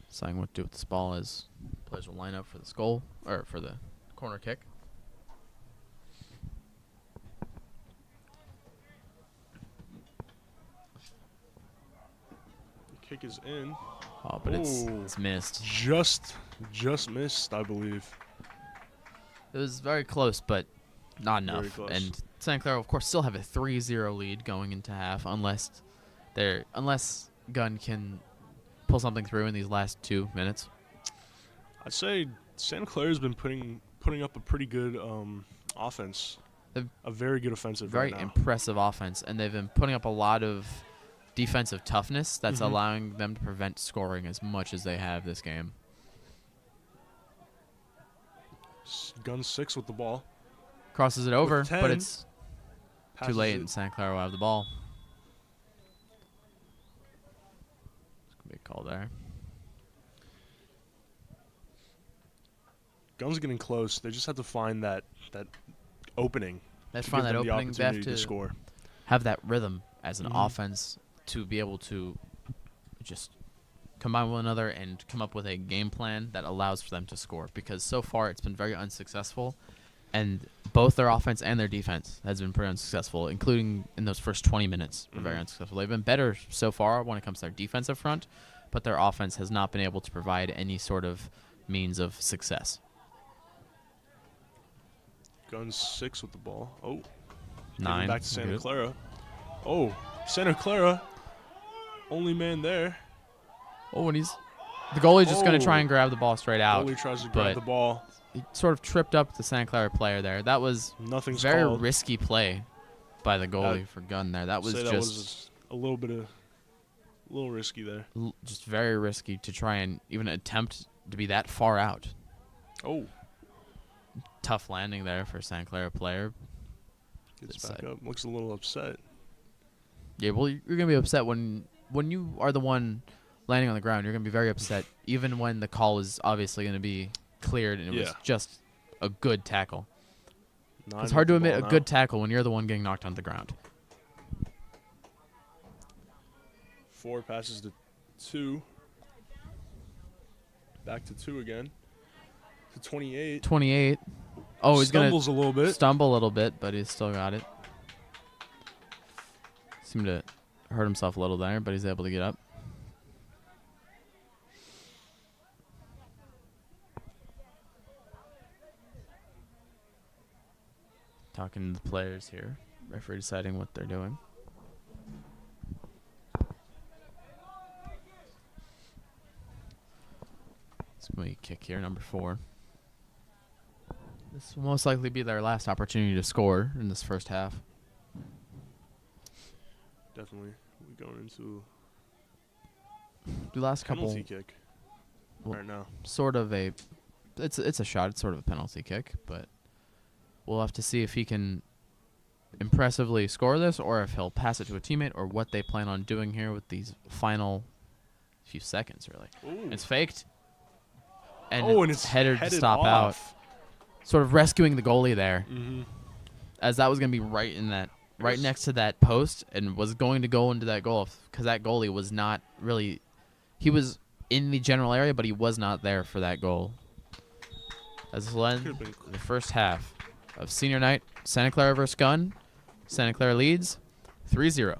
Deciding what to do with this ball as players will line up for the goal, or for the corner kick. The kick is in. Oh, but Ooh. it's missed. Just missed, I believe. It was very close, but not Very enough. close. And Santa Clara, of course, still have a 3-0 lead going into half, unless Gunn can pull something through in these last 2 minutes. I'd say Santa Clara's been putting up a pretty good offense. They've- A very good offensive Very right now. impressive offense, and they've been putting up a lot of defensive toughness that's Mhm. allowing them to prevent scoring as much as they have this game. Gun 6 with the ball. Crosses it over, but 10, it's too Passes late, it. and Santa Clara will have the ball. It's going to be a call there. Gunn's getting close. They just have to find that opening. They have to to find give that them the opening. They have opportunity to score. have that rhythm as an Mhm. offense to be able to just combine with one another and come up with a game plan that allows for them to score. Because so far it's been very unsuccessful, and both their offense and their defense has been pretty unsuccessful, including in those first 20 minutes were very Mhm. unsuccessful. They've been better so far when it comes to their defensive front, but their offense has not been able to provide any sort of means of success. Gun 6 with the ball. Oh, giving 9. back to Santa Good. Clara. Oh, Santa Clara. Only man there. Oh, and the goalie's just going to try Oh. and grab the ball straight out. Goalie tries to but grab the ball. he sort of tripped up the Santa Clara player there. That was Nothing's very called. risky play by the goalie for Gunn there. That was Say just that was a little risky there. just very risky to try and even attempt to be that far out. Oh, Tough landing there for Santa Clara player. gets This back side. up. Looks a little upset. Yeah, well, you're gonna be upset when you are the one landing on the ground. You're gonna be very upset, even when the call is obviously gonna be cleared and it was Yeah. just a good tackle. Nine It's hard with to the admit a ball good now. tackle when you're the one getting knocked on the ground. 4 passes to 2. Back to 2 again. To 28. 28. Oh, he's gonna Stumbles a little bit. stumble a little bit, but he's still got it. Seemed to hurt himself a little there, but he's able to get up. Talking to the players here. Referee deciding what they're doing. It's going to be a kick here, number 4. This will most likely be their last opportunity to score in this first half. Definitely. We're going into The last couple, penalty kick well, right now. sort of a, it's a shot. It's sort of a penalty kick, but we'll have to see if he can impressively score this, or if he'll pass it to a teammate, or what they plan on doing here with these final few seconds. Really, Ooh. it's faked, and and it's it's headed to headed stop out, off. sort of rescuing the goalie there, Mm-hmm. as that was going to be right next to that post, and was going to go into that goal because that goalie was not really. He was in the general area, but he was not there for that goal. As this will end Could've been the first half of senior night, Santa Clara versus Gunn. Santa Clara leads 3-0.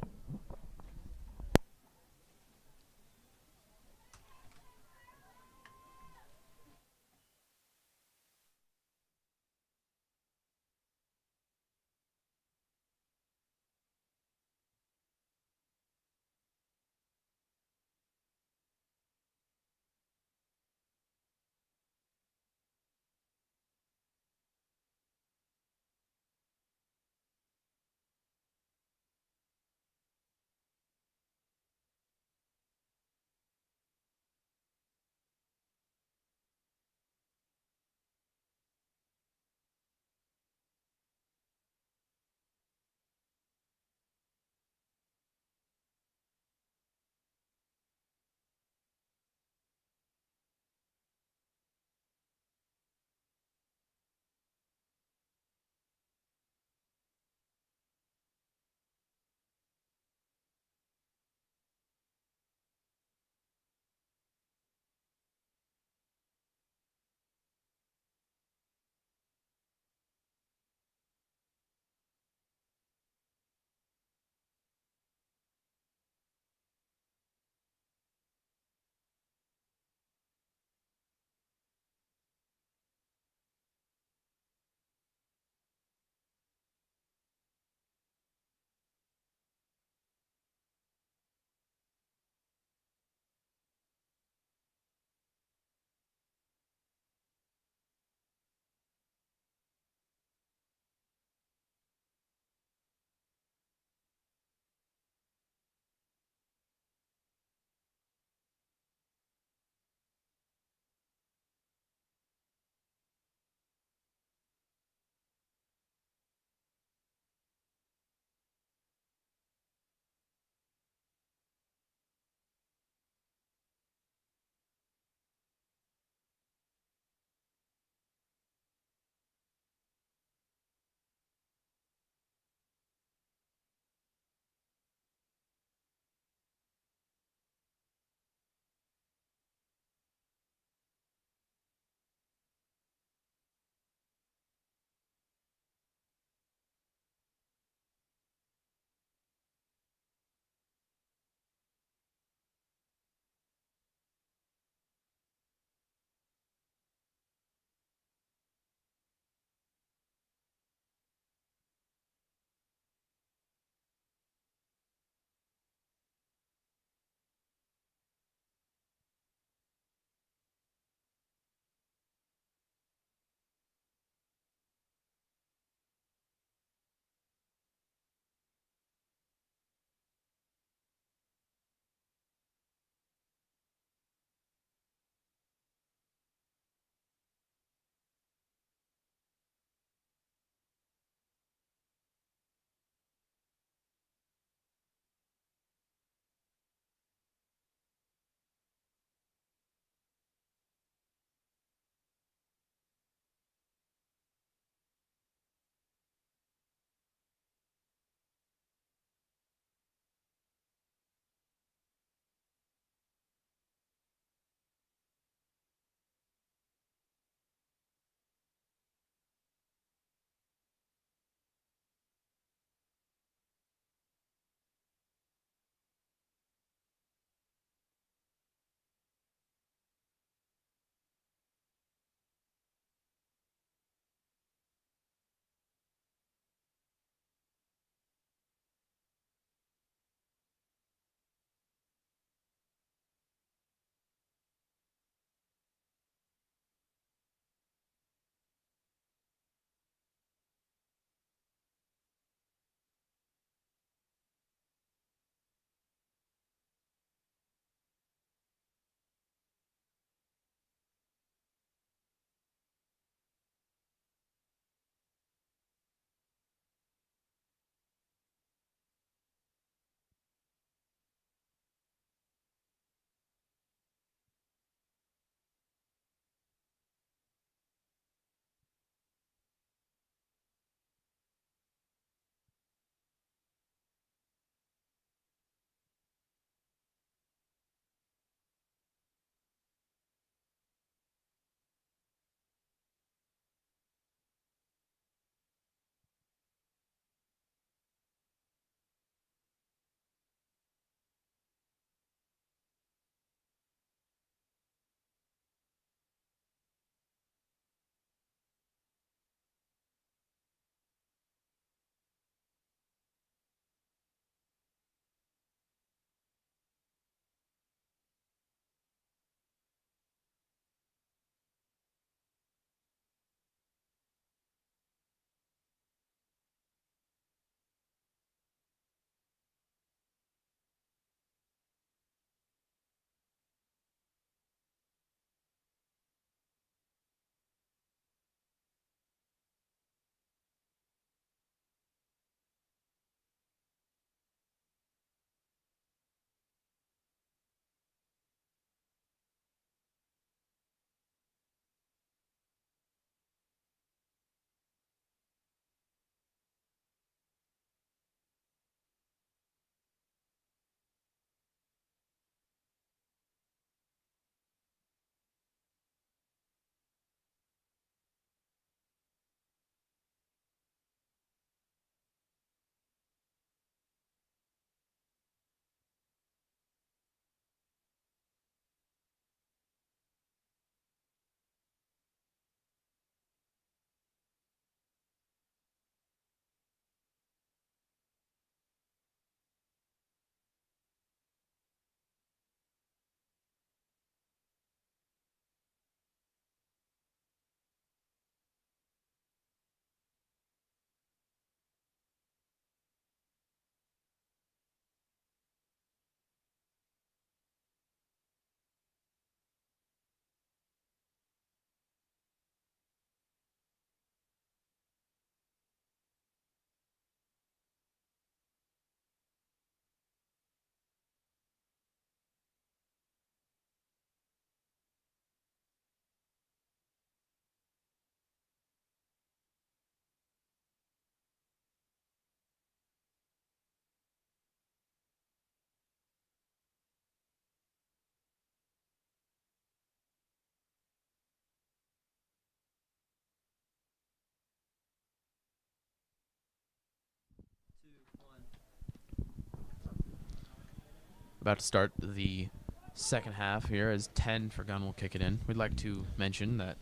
about to start the second half here as 10 for Gunn will kick it in. We'd like to mention that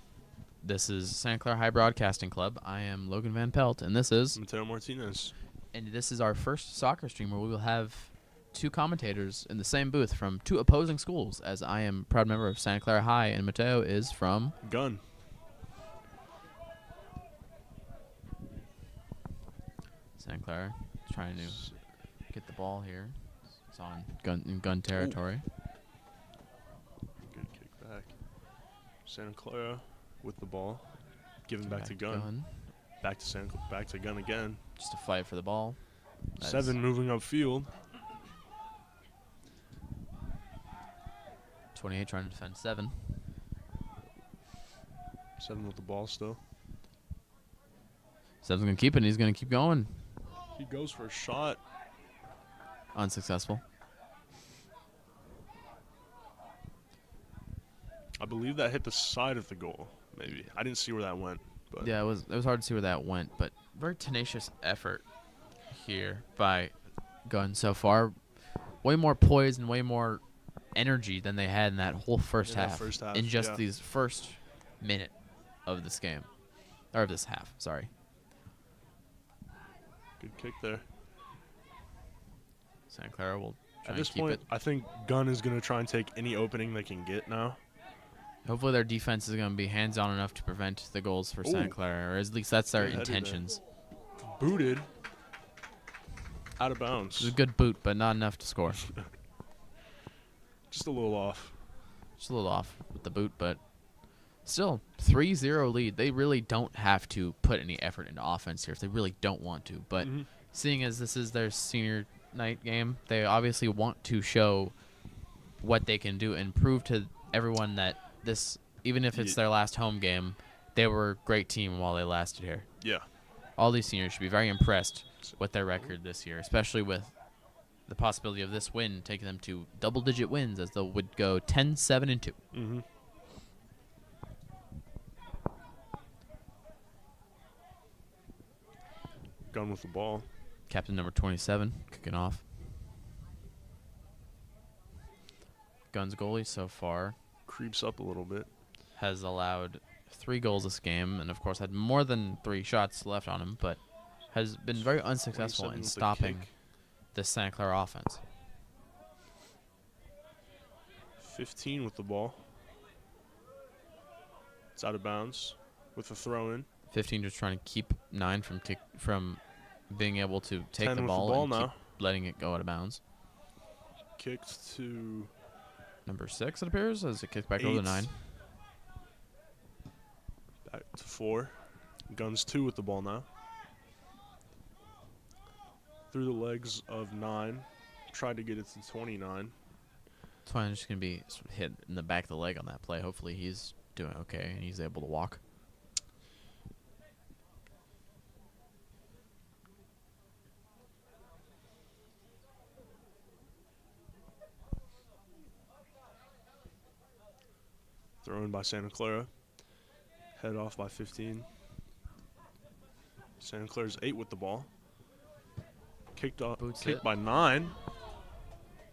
this is Santa Clara High Broadcasting Club. I am Logan Van Pelt, and this is Mateo Martinez. And this is our first soccer stream where we will have two commentators in the same booth from two opposing schools, as I am a proud member of Santa Clara High, and Mateo is from Gunn. Santa Clara trying to get the ball here. It's on Gunn territory. Good kick back. Santa Clara with the ball. Giving back to Gunn. Back to Gunn again. Just a fight for the ball. 7 moving upfield. 28 trying to defend 7. 7 with the ball still. 7's going to keep it, and he's going to keep going. He goes for a shot. Unsuccessful. I believe that hit the side of the goal, maybe. I didn't see where that went. But yeah, it was hard to see where that went, but very tenacious effort here by Gunn so far. Way more poise and way more energy than they had in that whole first half. In just these first minute of this game. Or of this half, sorry. Good kick there. Santa Clara will try At this and keep point, it. I think Gunn is going to try and take any opening they can get now. Hopefully their defense is going to be hands-on enough to prevent the goals for Santa Clara, or at least that's their intentions. Booted. Out of bounds. It was a good boot, but not enough to score. Just a little off. Just a little off with the boot, but still, 3-0 lead. They really don't have to put any effort into offense here if they really don't want to. But seeing as this is their senior night game, they obviously want to show what they can do and prove to everyone that this, even if it's their last home game, they were a great team while they lasted here. Yeah. All these seniors should be very impressed with their record this year, especially with the possibility of this win taking them to double-digit wins, as they would go 10-7-2. Gunn with the ball. Captain number 27 kicking off. Gunn's goalie so far Creeps up a little bit. has allowed 3 goals this game, and of course had more than 3 shots left on him, but has been very unsuccessful in stopping the Santa Clara offense. 15 with the ball. It's out of bounds with a throw-in. 15 just trying to keep 9 from being able to take the 10 with ball, and now. keep letting it go out of bounds. Kicked to Number 6, it appears, as it kicks back over to 9. back to 4. Gunn's 2 with the ball now. Through the legs of 9. Tried to get it to 29. It's fine. Just going to be sort of hit in the back of the leg on that play. Hopefully he's doing okay and he's able to walk. Thrown by Santa Clara. Head off by 15. Santa Clara's 8 with the ball. Kicked by 9.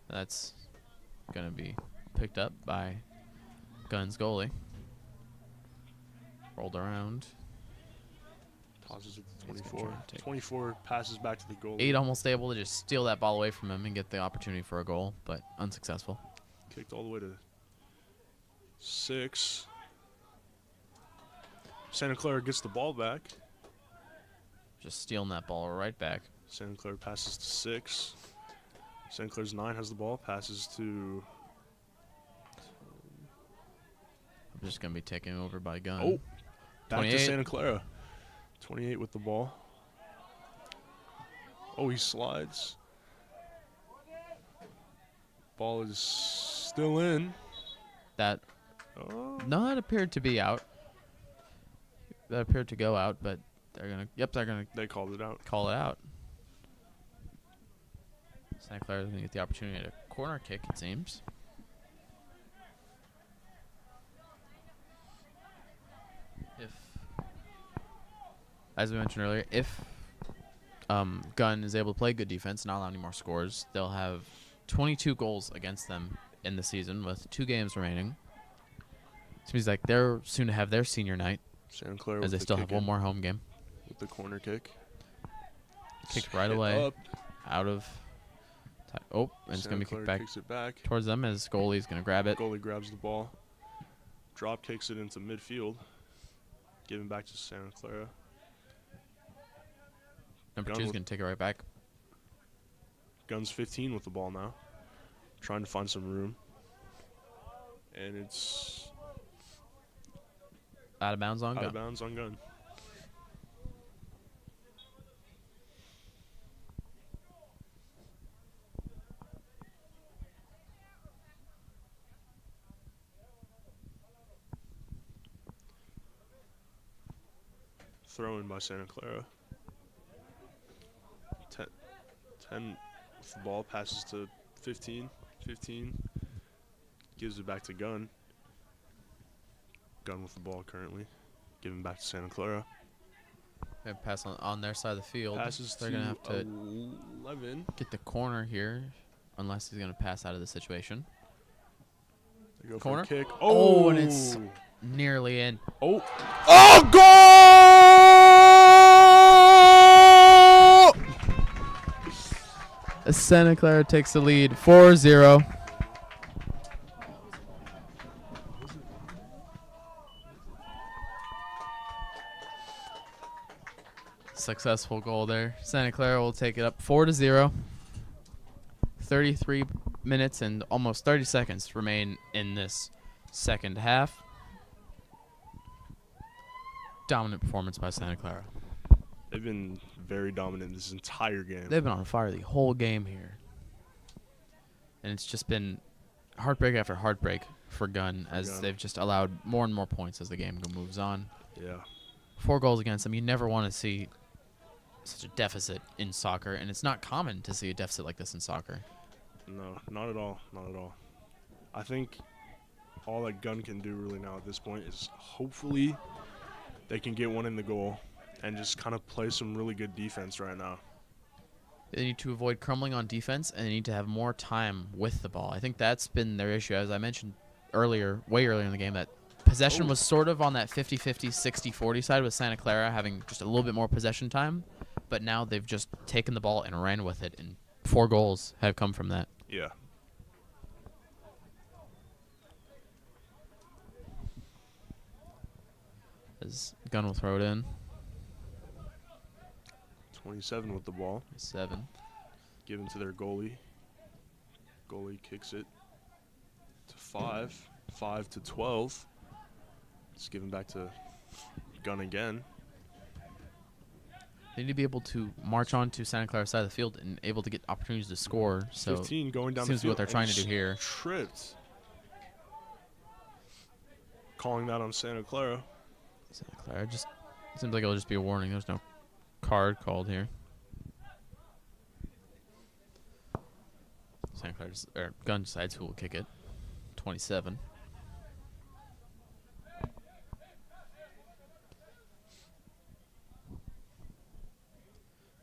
That's going to be picked up by Gunn's goalie. Rolled around. Tosses it to 24. 24 passes back to the goal. 8 almost able to just steal that ball away from him and get the opportunity for a goal, but unsuccessful. Kicked all the way to 6. Santa Clara gets the ball back. Just stealing that ball right back. Santa Clara passes to 6. Santa Clara's 9 has the ball. Passes to... I'm just going to be taken over by Gunn. Oh, back 28. to Santa Clara. 28 with the ball. Oh, he slides. Ball is still in. That Oh. appeared to be out. That appeared to go out, but they're gonna They called it out. call it out. Santa Clara is gonna get the opportunity at a corner kick, it seems. As we mentioned earlier, if Gunn is able to play good defense, not allow any more scores, they'll have 22 goals against them in the season with 2 games remaining. Seems like they're soon to have their senior night, Santa Clara as they with the still have kick one in more home game. with the corner kick. Kicked right Hit away, up. out of. Oh, and it's Santa going to be Clara kicked back kicks it back. towards them as goalie's going to grab it. Goalie grabs the ball. Drop kicks it into midfield. Giving back to Santa Clara. Number Gunn 2 is with- going to take it right back. Gunn's 15 with the ball now. Trying to find some room. And it's Out of bounds on out Gunn. of bounds on Gunn. Throw in by Santa Clara. 10 with the ball, passes to 15. 15 gives it back to Gunn. Gunn with the ball currently. Giving back to Santa Clara. Gonna pass on their side of the field. Passes They're to going to have to 11. get the corner here, unless he's going to pass out of the situation. They go Corner. for a kick. Oh, and it's nearly in. Oh, goal! Santa Clara takes the lead 4-0. Successful goal there. Santa Clara will take it up 4-0. 33 minutes and almost 30 seconds remain in this second half. Dominant performance by Santa Clara. They've been very dominant this entire game. They've been on fire the whole game here. And it's just been heartbreak after heartbreak for Gunn as Gunn. they've just allowed more and more points as the game moves on. Yeah. 4 goals against them. You never want to see such a deficit in soccer, and it's not common to see a deficit like this in soccer. No, not at all. Not at all. I think all that Gunn can do really now at this point is hopefully they can get one in the goal and just kind of play some really good defense right now. They need to avoid crumbling on defense, and they need to have more time with the ball. I think that's been their issue. As I mentioned earlier, way earlier in the game, that possession was sort of on that 50-50, 60-40 side with Santa Clara having just a little bit more possession time. But now they've just taken the ball and ran with it, and 4 goals have come from that. Yeah. As Gunn will throw it in. 27 with the ball. 7. Given to their goalie. Goalie kicks it to 5. 5 to 12. It's given back to Gunn again. They need to be able to march on to Santa Clara's side of the field and able to get opportunities to score. So 15 going down the seems to be field. what they're and trying to do just here. Tripped. Calling that on Santa Clara. Santa Clara just seems like it'll just be a warning. There's no card called here. Santa Clara's or Gunn decides who will kick it. 27.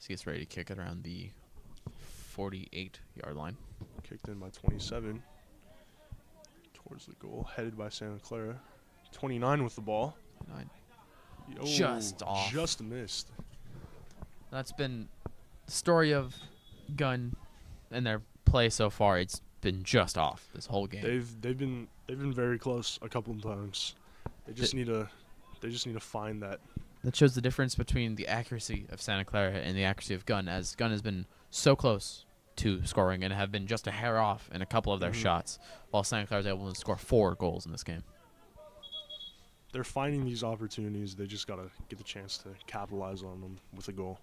He gets ready to kick it around the 48-yard line. Kicked in by 27. Towards the goal. Headed by Santa Clara. 29 with the ball. 9. Oh, Just off. Just missed. That's been the story of Gunn and their play so far. It's been just off this whole game. They've been very close a couple of times. They just need to find that. That shows the difference between the accuracy of Santa Clara and the accuracy of Gunn, as Gunn has been so close to scoring and have been just a hair off in a couple of their shots, while Santa Clara is able to score 4 goals in this game. They're finding these opportunities. They just got to get the chance to capitalize on them with a goal.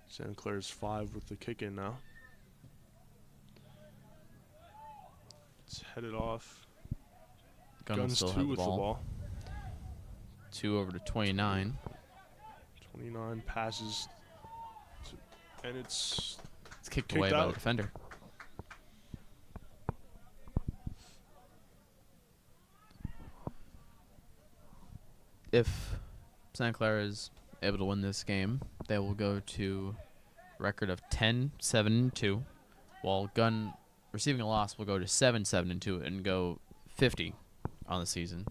Santa Clara's 5 with the kick in now. It's headed off. Gunn will Gunn's still 2 have the with the ball. ball. 2 over to 29. 29 passes. And it's It's kicked Kicked away by the out. defender. if Santa Clara is able to win this game, they will go to a record of 10-7-2, while Gunn, receiving a loss, will go to 7-7-2 and go 50 on the season.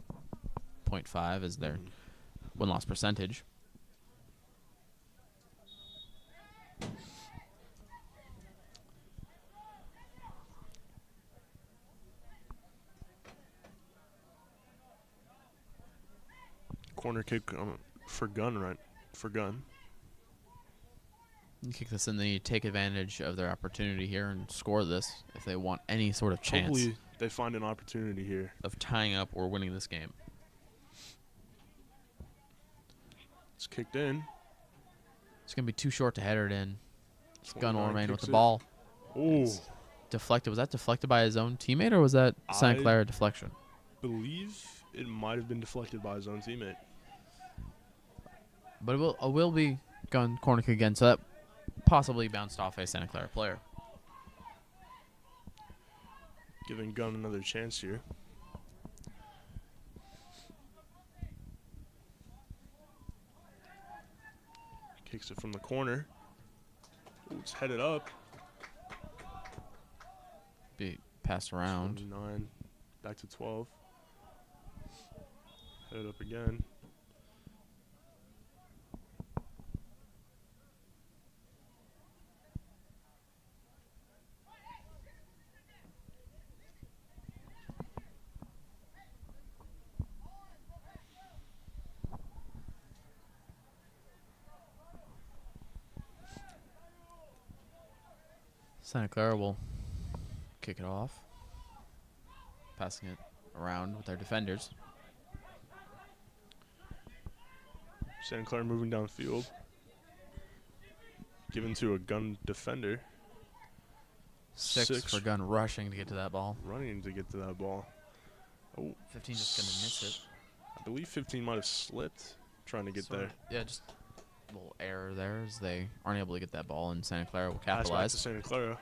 0.5 is their win-loss percentage. Corner kick for Gunn, right? For Gunn. You kick this and they take advantage of their opportunity here and score this if they want any sort of chance Hopefully they find an opportunity here of tying up or winning this game. It's kicked in. It's going to be too short to header it in. Gunn will remain with the kicks it. ball. Oh, It's deflected. Was that deflected by his own teammate or was that Santa I- Clara deflection? believe it might have been deflected by his own teammate. But it will be Gunn corner kick again, so that possibly bounced off a Santa Clara player. Giving Gunn another chance here. Kicks it from the corner. Ooh, it's headed up. Be passed around. 29, back to 12. Headed up again. Santa Clara will kick it off, passing it around with their defenders. Santa Clara moving downfield. Given to a Gunn defender. Six for Gunn rushing to get to that ball. Running to get to that ball. Oh, 15 just going to miss I believe 15 might have slipped trying to it. get Sort there. of- Yeah, just a little error there as they aren't able to get that ball, and Santa Clara will Pass back to capitalize. Santa Clara.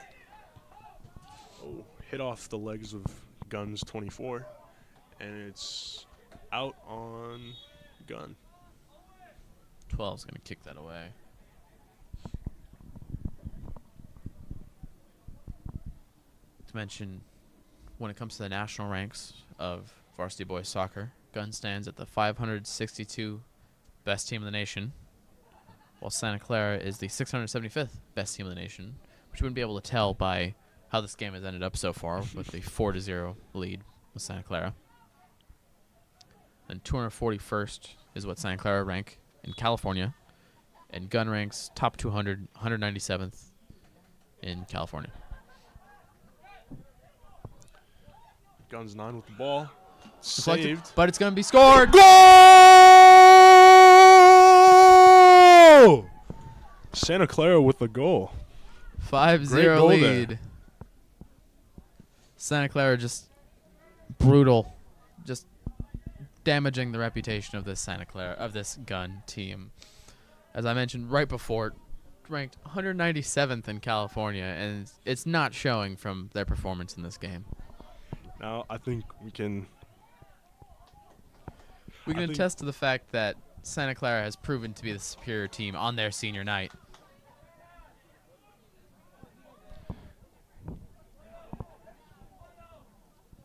Oh, hit off the legs of Gunn's 24. And it's out on Gunn. 12 is going to kick that away. To mention, when it comes to the national ranks of varsity boys soccer, Gunn stands at the 562 best team in the nation, while Santa Clara is the 675th best team in the nation, which you wouldn't be able to tell by how this game has ended up so far with the 4-0 lead with Santa Clara. And 241st is what Santa Clara rank in California, and Gunn ranks top 200, 197th in California. Gunn's 9 with the ball. Deflected, Saved. but it's going to be scored. Goal! Santa Clara with the goal. 5-0 Great goal lead. there. Santa Clara just brutal, just damaging the reputation of this Gunn team. As I mentioned right before, ranked 197th in California, and it's not showing from their performance in this game. Now, I think we can... We can I think- attest to the fact that Santa Clara has proven to be the superior team on their senior night.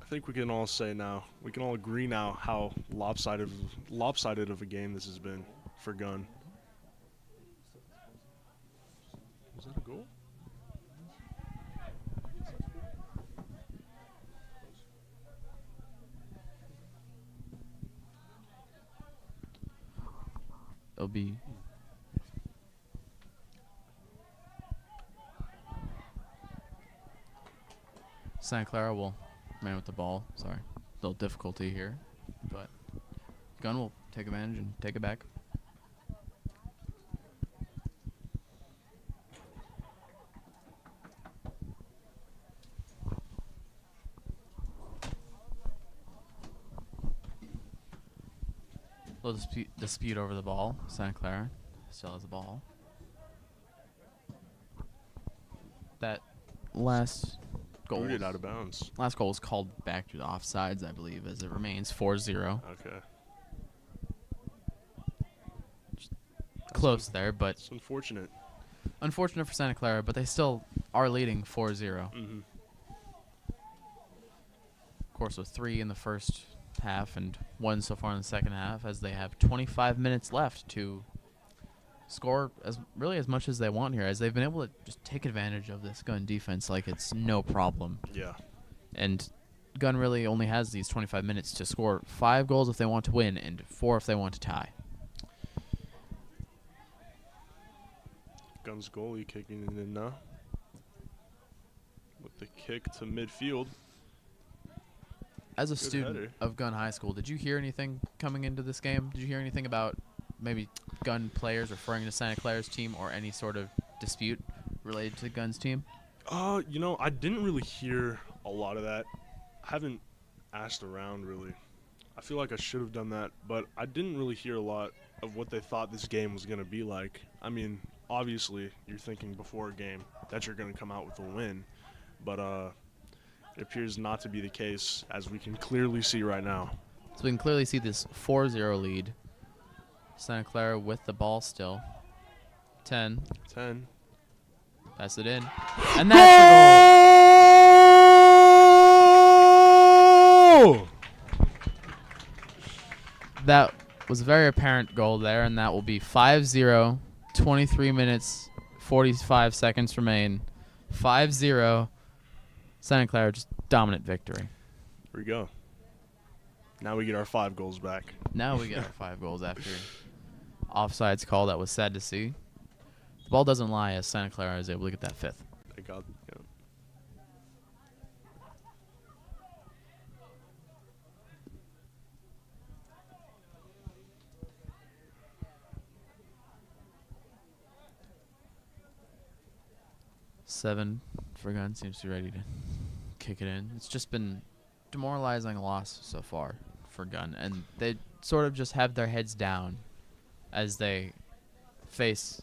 I think we can all say now, we can all agree now how lopsided of a game this has been for Gunn. Was that a goal? It'll be Santa Clara will man with the ball. Sorry, little difficulty here, but Gunn will take advantage and take it back. Little dispute over the ball. Santa Clara still has the ball. That last goal. Booted out of bounds. Last goal was called back to the offsides, I believe, as it remains 4-0. Okay. close there, but It's unfortunate. unfortunate for Santa Clara, but they still are leading 4-0. Mm-hmm. Of course, with 3 in the first half and 1 so far in the second half, as they have 25 minutes left to score as much as they want here, as they've been able to just take advantage of this Gunn defense like it's no problem. Yeah. And Gunn really only has these 25 minutes to score 5 goals if they want to win and 4 if they want to tie. Gunn's goalie kicking it in now. With the kick to midfield. As a Good student header. of Gunn High School, did you hear anything coming into this game? Did you hear anything about maybe Gunn players referring to Santa Clara's team or any sort of dispute related to Gunn's team? You know, I didn't really hear a lot of that. I haven't asked around, really. I feel like I should have done that, but I didn't really hear a lot of what they thought this game was going to be like. I mean, obviously, you're thinking before a game that you're going to come out with a win, but it appears not to be the case, as we can clearly see right now. So we can clearly see this 4-0 lead. Santa Clara with the ball still. 10. 10. Pass it in. And that's the goal! That was a very apparent goal there, and that will be 5-0. 23 minutes, 45 seconds remain. 5-0. Santa Clara just dominant victory. Here we go. Now we get our 5 goals back. Now we get our 5 goals after offsides call. That was sad to see. The ball doesn't lie as Santa Clara is able to get that 5th. They got, yeah. Seven for Gunn seems to be ready to kick it in. It's just been demoralizing loss so far for Gunn, and they sort of just have their heads down as they face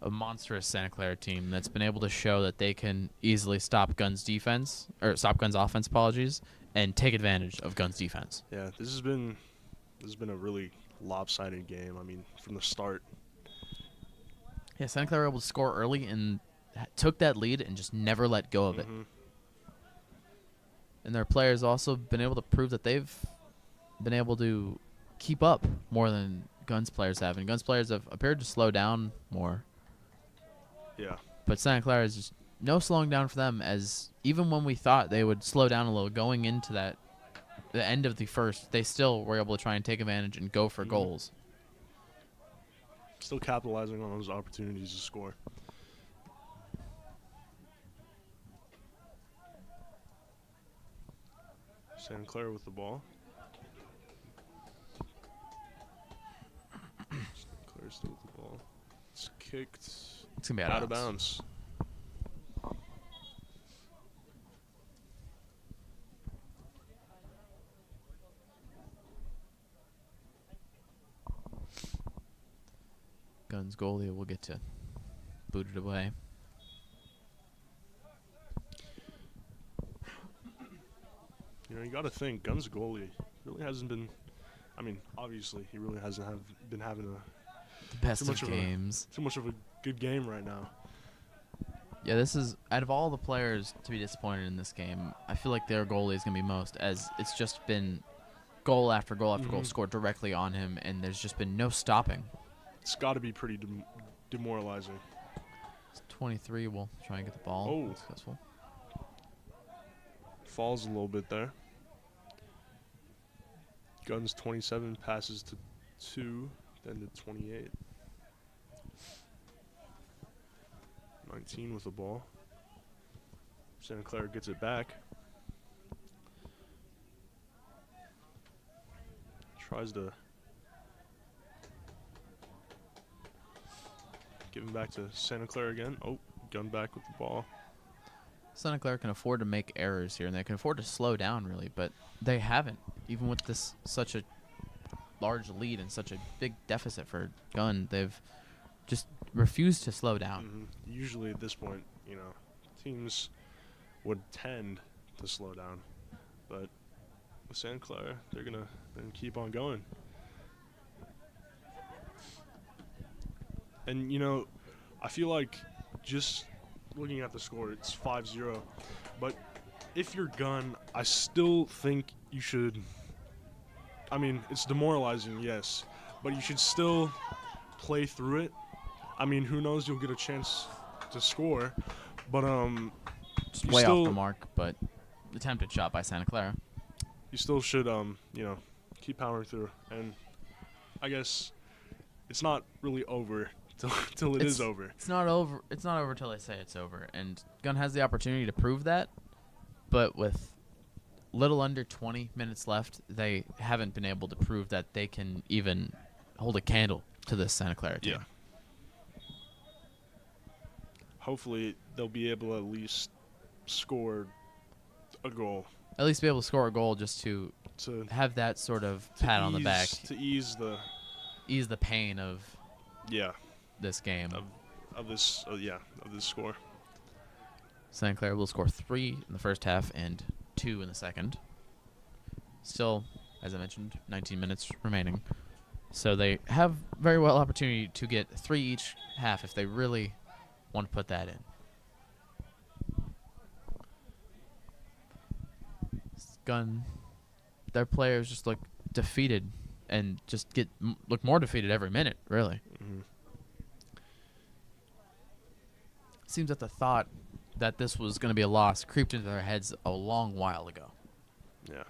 a monstrous Santa Clara team that's been able to show that they can easily stop Gunn's defense, or stop Gunn's offense, apologies, and take advantage of Gunn's defense. Yeah, this has been a really lopsided game. I mean, from the start. Yeah, Santa Clara were able to score early and took that lead and just never let go of it. And their players also been able to prove that they've been able to keep up more than Gunn's players have. And Gunn's players have appeared to slow down more. Yeah. But Santa Clara is just no slowing down for them, as even when we thought they would slow down a little going into the end of the first, they still were able to try and take advantage and go for goals. Still capitalizing on those opportunities to score. Santa Clara with the ball. Santa Clara still with the ball. It's kicked It's going to be out of bounds. Gunn's goalie will get to boot it away. You know, you got to think Gunn's goalie really hasn't been. I mean, obviously, he really hasn't been having The best of games. too much of a good game right now. Yeah, this is, out of all the players to be disappointed in this game, I feel like their goalie is going to be most, as it's just been goal after goal after goal scored directly on him, and there's just been no stopping. It's got to be pretty demoralizing. 23 will try and get the ball. Oh. Successful. Falls a little bit there. Gunn's 27 passes to 2, then to 28. 19 with the ball. Santa Clara gets it back. Tries to give him back to Santa Clara again. Oh, Gunn back with the ball. Santa Clara can afford to make errors here, and they can afford to slow down, really, but they haven't, even with this such a large lead and such a big deficit for Gunn. They've just refused to slow down. Usually at this point, you know, teams would tend to slow down, but with Santa Clara, they're gonna keep on going. And, you know, I feel like just looking at the score, it's 5-0. But if you're Gunn, I still think you should. I mean, it's demoralizing, yes, but you should still play through it. I mean, who knows? You'll get a chance to score, but Just you way still, off the mark, but attempted shot by Santa Clara. you still should you know, keep powering through. And I guess it's not really over till it is over. It's not over. It's not over till they say it's over. And Gunn has the opportunity to prove that, but with little under 20 minutes left, they haven't been able to prove that they can even hold a candle to this Santa Clara team. Yeah. Hopefully, they'll be able to at least score a goal At least be able to score a goal just to to have that sort of pat on the back, to ease the ease the pain of this game. of this score. Santa Clara will score 3 in the first half and 2 in the second. Still, as I mentioned, 19 minutes remaining. So they have very well opportunity to get 3 each half if they really want to put that in. Gunn, their players just look defeated and just look more defeated every minute, really. Mm-hmm. Seems that the thought that this was going to be a loss creeped into their heads a long while ago. Yeah.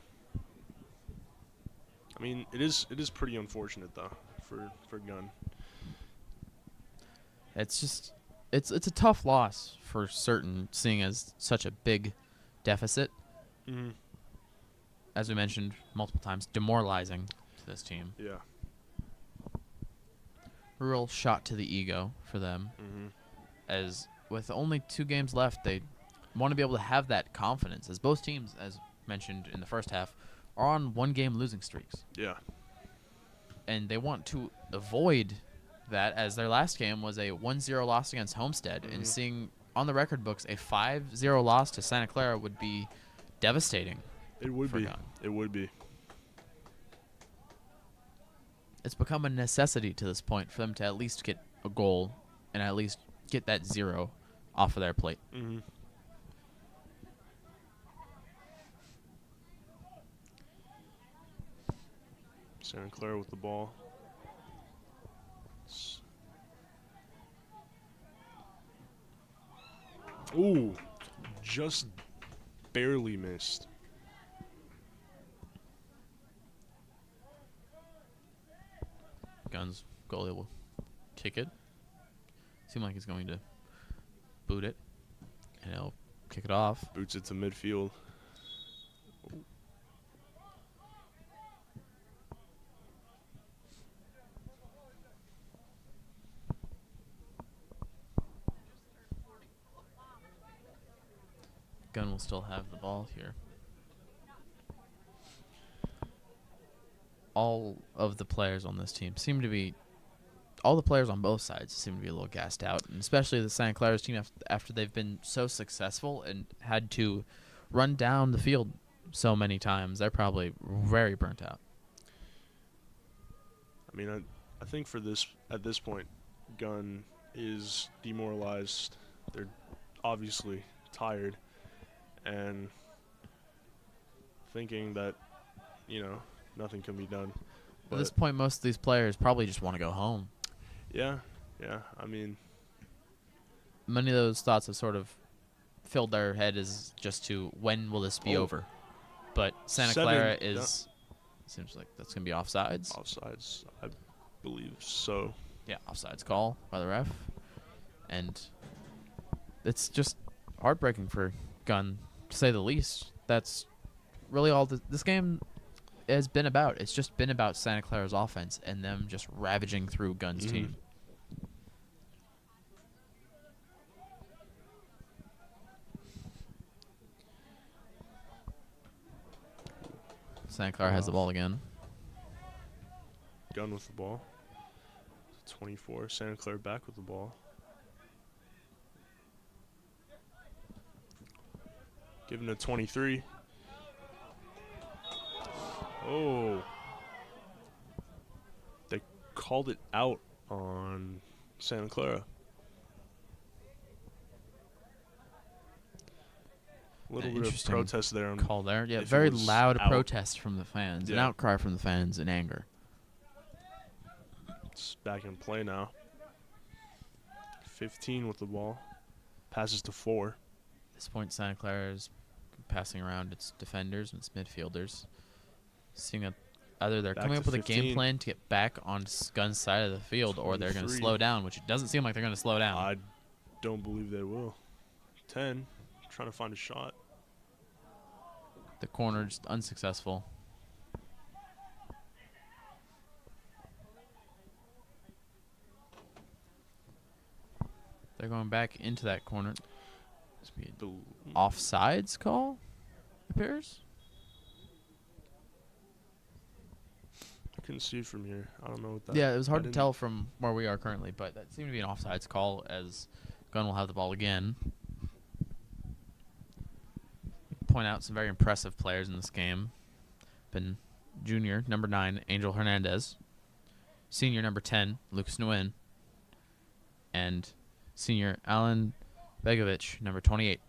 I mean, it is pretty unfortunate though for Gunn. It's just it's a tough loss for certain, seeing as such a big deficit. Mm-hmm. As we mentioned multiple times, demoralizing to this team. Yeah. Real shot to the ego for them. Mm-hmm. As with only 2 games left, they want to be able to have that confidence, as both teams, as mentioned in the first half, are on 1-game losing streaks. Yeah. And they want to avoid that, as their last game was a 1-0 loss against Homestead. Mm-hmm. And seeing on the record books a 5-0 loss to Santa Clara would be devastating. It would be. Gunn. It would be. It's become a necessity to this point for them to at least get a goal and at least get that 0 off of their plate. Mm-hmm. Santa Clara with the ball. Ooh, just barely missed. Gunn's goalie will kick it. Seems like he's going to boot it, and he'll kick it off. Boots it to midfield. Gunn will still have the ball here. All of the players on this team seem to be, all the players on both sides seem to be a little gassed out, and especially the Santa Clara's team after they've been so successful and had to run down the field so many times. They're probably very burnt out. I mean, I think at this point, Gunn is demoralized. They're obviously tired and thinking that, you know, nothing can be done. At this point, most of these players probably just want to go home. Yeah. I mean, many of those thoughts have sort of filled their head as just to when will this be over. But Santa Clara seems like that's going to be offsides. Offsides, I believe so. Yeah, offsides call by the ref. And it's just heartbreaking for Gunn, to say the least. That's really all this game has been about. It's just been about Santa Clara's offense and them just ravaging through Gunn's team. Santa Clara has the ball again. Gunn with the ball. 24. Santa Clara back with the ball. Giving it 23. Oh. They called it out on Santa Clara. A little bit of Interesting protest there. Call there. Yeah, if it very was loud out. protest from the fans. An Yeah. outcry from the fans in anger. It's back in play now. 15 with the ball. Passes to 4. At this point, Santa Clara is passing around its defenders and its midfielders, seeing that either they're Back coming to up with a 15. game plan to get back on Gunn's side of the field, or they're going to 23. slow down, which it doesn't seem like they're going to slow down. I don't believe they will. 10. Trying to find a shot. The corner just unsuccessful. They're going back into that corner. This be an offsides call, appears. Couldn't see it from here. I don't know what that. Yeah, it was hard that to tell from where we are currently, but that seemed to be an offsides call as Gunn will have the ball again. Point out some very impressive players in this game. Been junior, number 9, Angel Hernandez. Senior, number 10, Lucas Nguyen. And senior, Alan Begovic, number 28.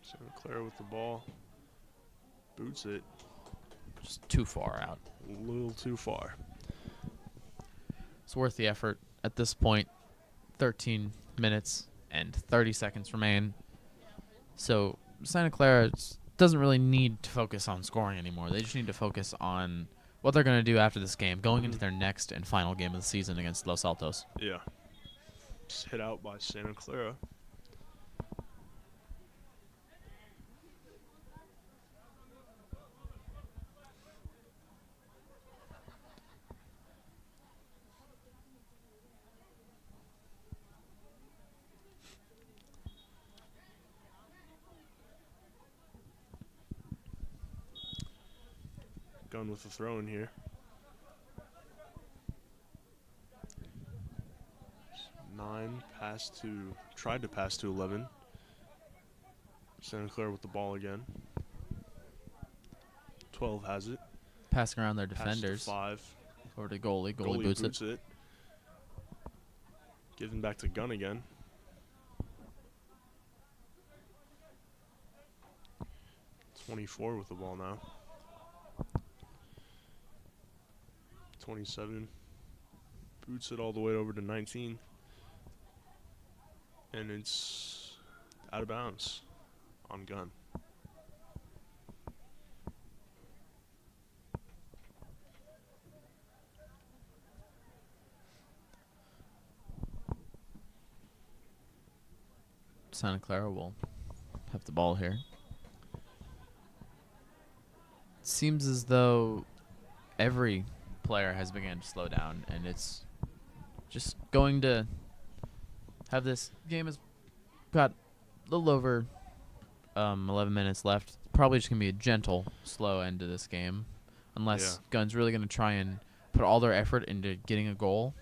Santa Clara with the ball. Boots it. Just too far out. A little too far. It's worth the effort at this point. 13 minutes and 30 seconds remain. So Santa Clara doesn't really need to focus on scoring anymore. They just need to focus on what they're going to do after this game, going into their next and final game of the season against Los Altos. Yeah. Just hit out by Santa Clara. Gunn with the throw in here. 9 tried to pass to 11. Santa Clara with the ball again. 12 has it. Passing around their Pass to defenders. 5. Over to goalie. Goalie Goalie boots it. Giving back to Gunn again. .24 with the ball now. 27. Boots it all the way over to 19. And it's out of bounds on Gunn. Santa Clara will have the ball here. It seems as though every player has begun to slow down, and it's just going to have this game has got a little over 11 minutes left. Probably just going to be a gentle, slow end to this game, unless Gunn's really going to try and put all their effort into getting a goal,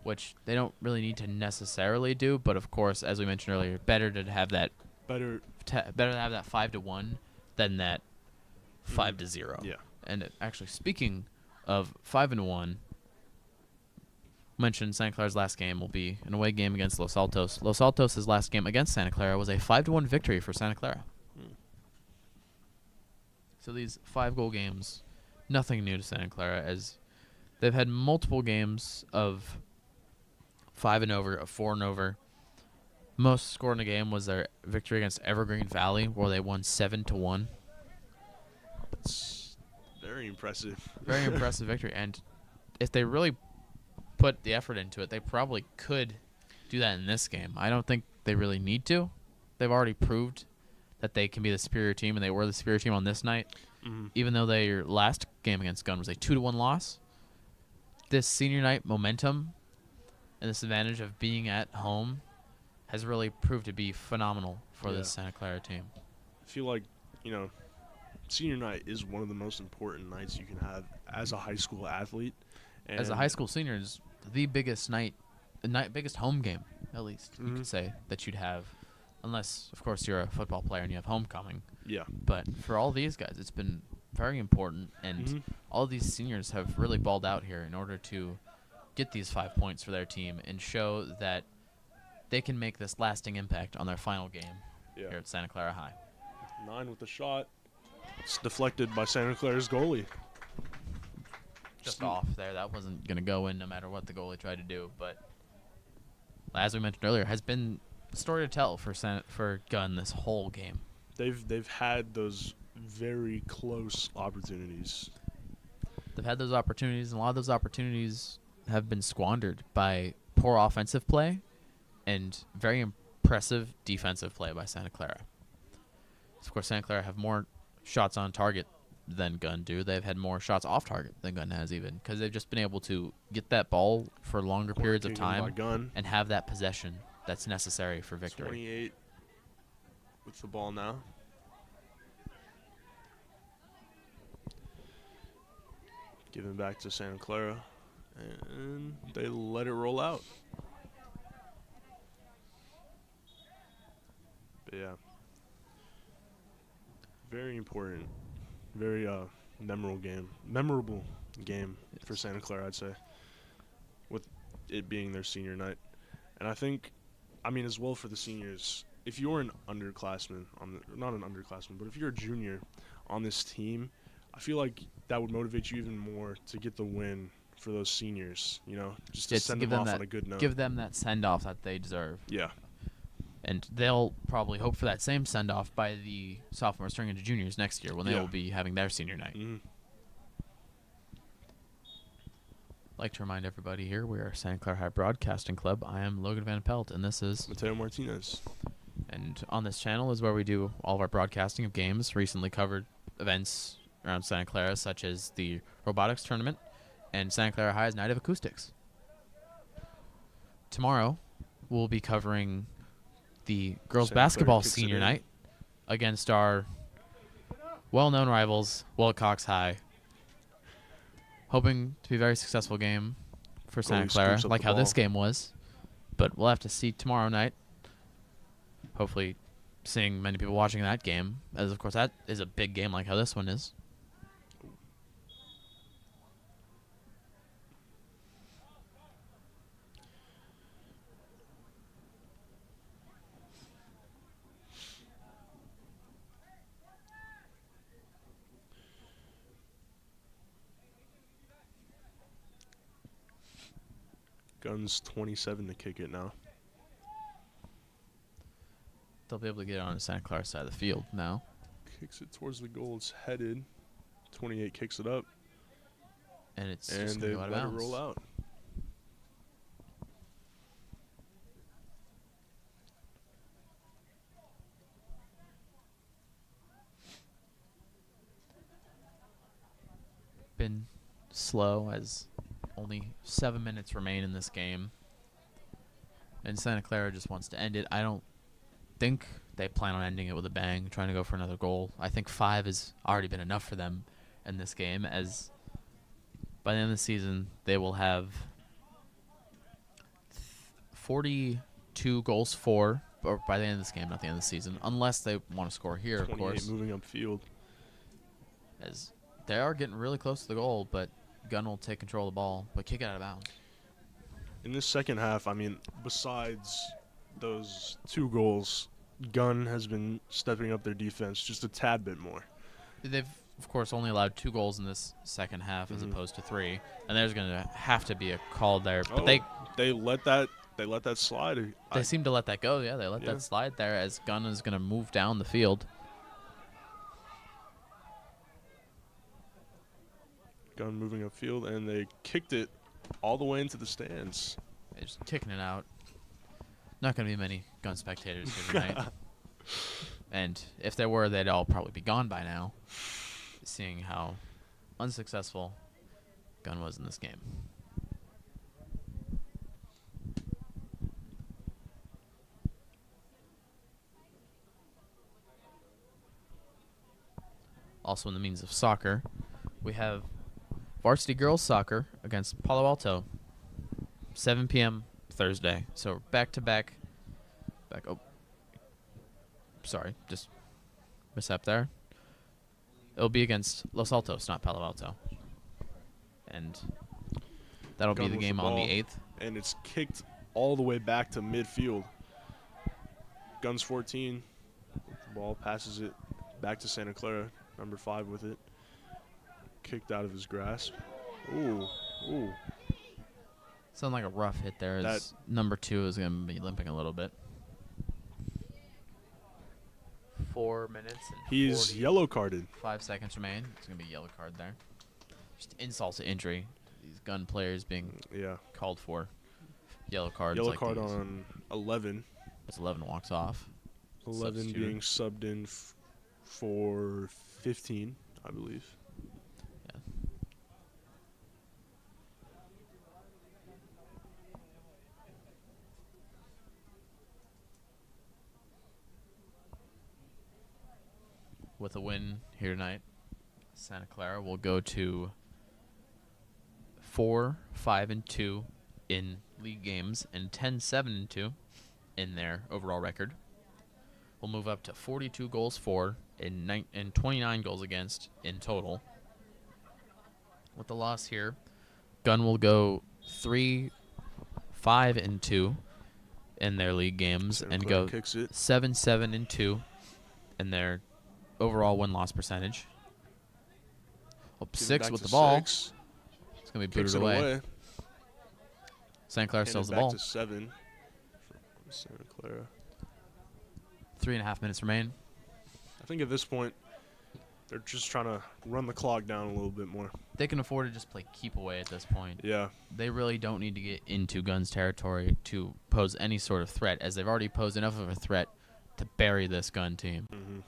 which they don't really need to necessarily do. But of course, as we mentioned earlier, better to have that 5-1 than that 5-0. Yeah. And actually, speaking of 5-1, mentioned Santa Clara's last game will be an away game against Los Altos. Los Altos' last game against Santa Clara was a 5-1 victory for Santa Clara. So these 5-goal games, nothing new to Santa Clara, as they've had multiple games of 5 and over, of 4 and over. Most scored in a game was their victory against Evergreen Valley, where they won 7-1. That's very impressive. Very impressive victory. And if they really put the effort into it, they probably could do that in this game. I don't think they really need to. They've already proved that they can be the superior team, and they were the superior team on this night. Even though their last game against Gunn was a 2-1 loss, this senior night momentum and this advantage of being at home has really proved to be phenomenal for this Santa Clara team. I feel like, senior night is one of the most important nights you can have as a high school athlete. And As a high school senior, is the biggest night, biggest home game, at least you could say, that you'd have unless, of course, you're a football player and you have homecoming. Yeah. But for all these guys, it's been very important, and all these seniors have really balled out here in order to get these 5 points for their team and show that they can make this lasting impact on their final game here at Santa Clara High. 9 with the shot. It's deflected by Santa Clara's goalie. Just off there. That wasn't going to go in no matter what the goalie tried to do. But as we mentioned earlier, has been a story to tell for Gunn this whole game. They've had those very close opportunities. They've had those opportunities, and a lot of those opportunities have been squandered by poor offensive play and very impressive defensive play by Santa Clara. Of course, Santa Clara have more shots on target than Gunn do. They've had more shots off target than Gunn has, even, because they've just been able to get that ball for longer periods of time and have that possession that's necessary for victory. 28 with the ball now. Given back to Santa Clara, and they let it roll out. But yeah, very important, very memorable game for Santa Clara, I'd say, with it being their senior night. And I think, as well for the seniors, if you're an underclassman, not an underclassman, but if you're a junior on this team, I feel like that would motivate you even more to get the win for those seniors, just to send them off on a good note. Give them that send-off that they deserve. Yeah. And they'll probably hope for that same send-off by the sophomores turning into juniors next year when they will be having their senior night. I'd like to remind everybody here, we are Santa Clara High Broadcasting Club. I am Logan Van Pelt, and this is Mateo Martinez. And on this channel is where we do all of our broadcasting of games, recently covered events around Santa Clara, such as the robotics tournament and Santa Clara High's Night of Acoustics. Tomorrow, we'll be covering the girls basketball senior night against our well-known rivals, Wilcox High. Hoping to be a very successful game for Santa Clara, like how this game was. But we'll have to see tomorrow night. Hopefully seeing many people watching that game, as of course that is a big game like how this one is. Gunn's 27 to kick it now. They'll be able to get it on the Santa Clara side of the field now. Kicks it towards the goal. It's headed. 28 kicks it up. And it's just going to go out of bounds. Let it roll out. Been slow as only 7 minutes remain in this game. And Santa Clara just wants to end it. I don't think they plan on ending it with a bang, trying to go for another goal. I think 5 has already been enough for them in this game, as by the end of the season, they will have 42 goals for, or by the end of this game, not the end of the season, unless they want to score here, of course. Moving upfield. As they are getting really close to the goal, but Gunn will take control of the ball, but kick it out of bounds. In this second half, besides those 2 goals, Gunn has been stepping up their defense just a tad bit more. They've, of course, only allowed 2 goals in this second half as opposed to 3, and there's going to have to be a call there. But they let that slide. They seem to let that go. Yeah, they let that slide there as Gunn is going to move down the field. Gunn moving upfield, and they kicked it all the way into the stands. They're just kicking it out. Not going to be many Gunn spectators here tonight. And if there were, they'd all probably be gone by now, seeing how unsuccessful Gunn was in this game. Also in the means of soccer, we have varsity girls soccer against Palo Alto, 7 p.m. Thursday. So back-to-back. sorry, just mishap there. It'll be against Los Altos, not Palo Alto. And that'll Gunn be the with game on the ball, 8th. and it's kicked all the way back to midfield. Gunn's 14. The ball passes it back to Santa Clara. Number 5 with it. Kicked out of his grasp. Ooh. Sounded like a rough hit there. As number 2 is going to be limping a little bit. 4 minutes and He's yellow carded. 5 seconds remain. It's going to be a yellow card there. Just insult to injury. These Gunn players being called for yellow cards. Yellow like card these. on 11. As 11 walks off. 11 Substitute. being subbed in for 15, I believe. Yeah. With a win here tonight, Santa Clara will go to 4-5-2 in league games and 10-7-2 in their overall record. We'll move up to 42 goals for and 29 goals against in total. With the loss here, Gunn will go 3-5-2 in their league games Santa and Clara go kicks it. 7-7-2 in their overall win-loss percentage. Up Give it 6 back with to the ball. 6. It's going to be Kicks booted it away. away. Santa Clara Handed steals the back ball. to 7 from Santa Clara. 3.5 minutes remain. I think at this point, they're just trying to run the clock down a little bit more. They can afford to just play keep away at this point. Yeah. They really don't need to get into Gunn's territory to pose any sort of threat, as they've already posed enough of a threat to bury this Gunn team. Mm-hmm.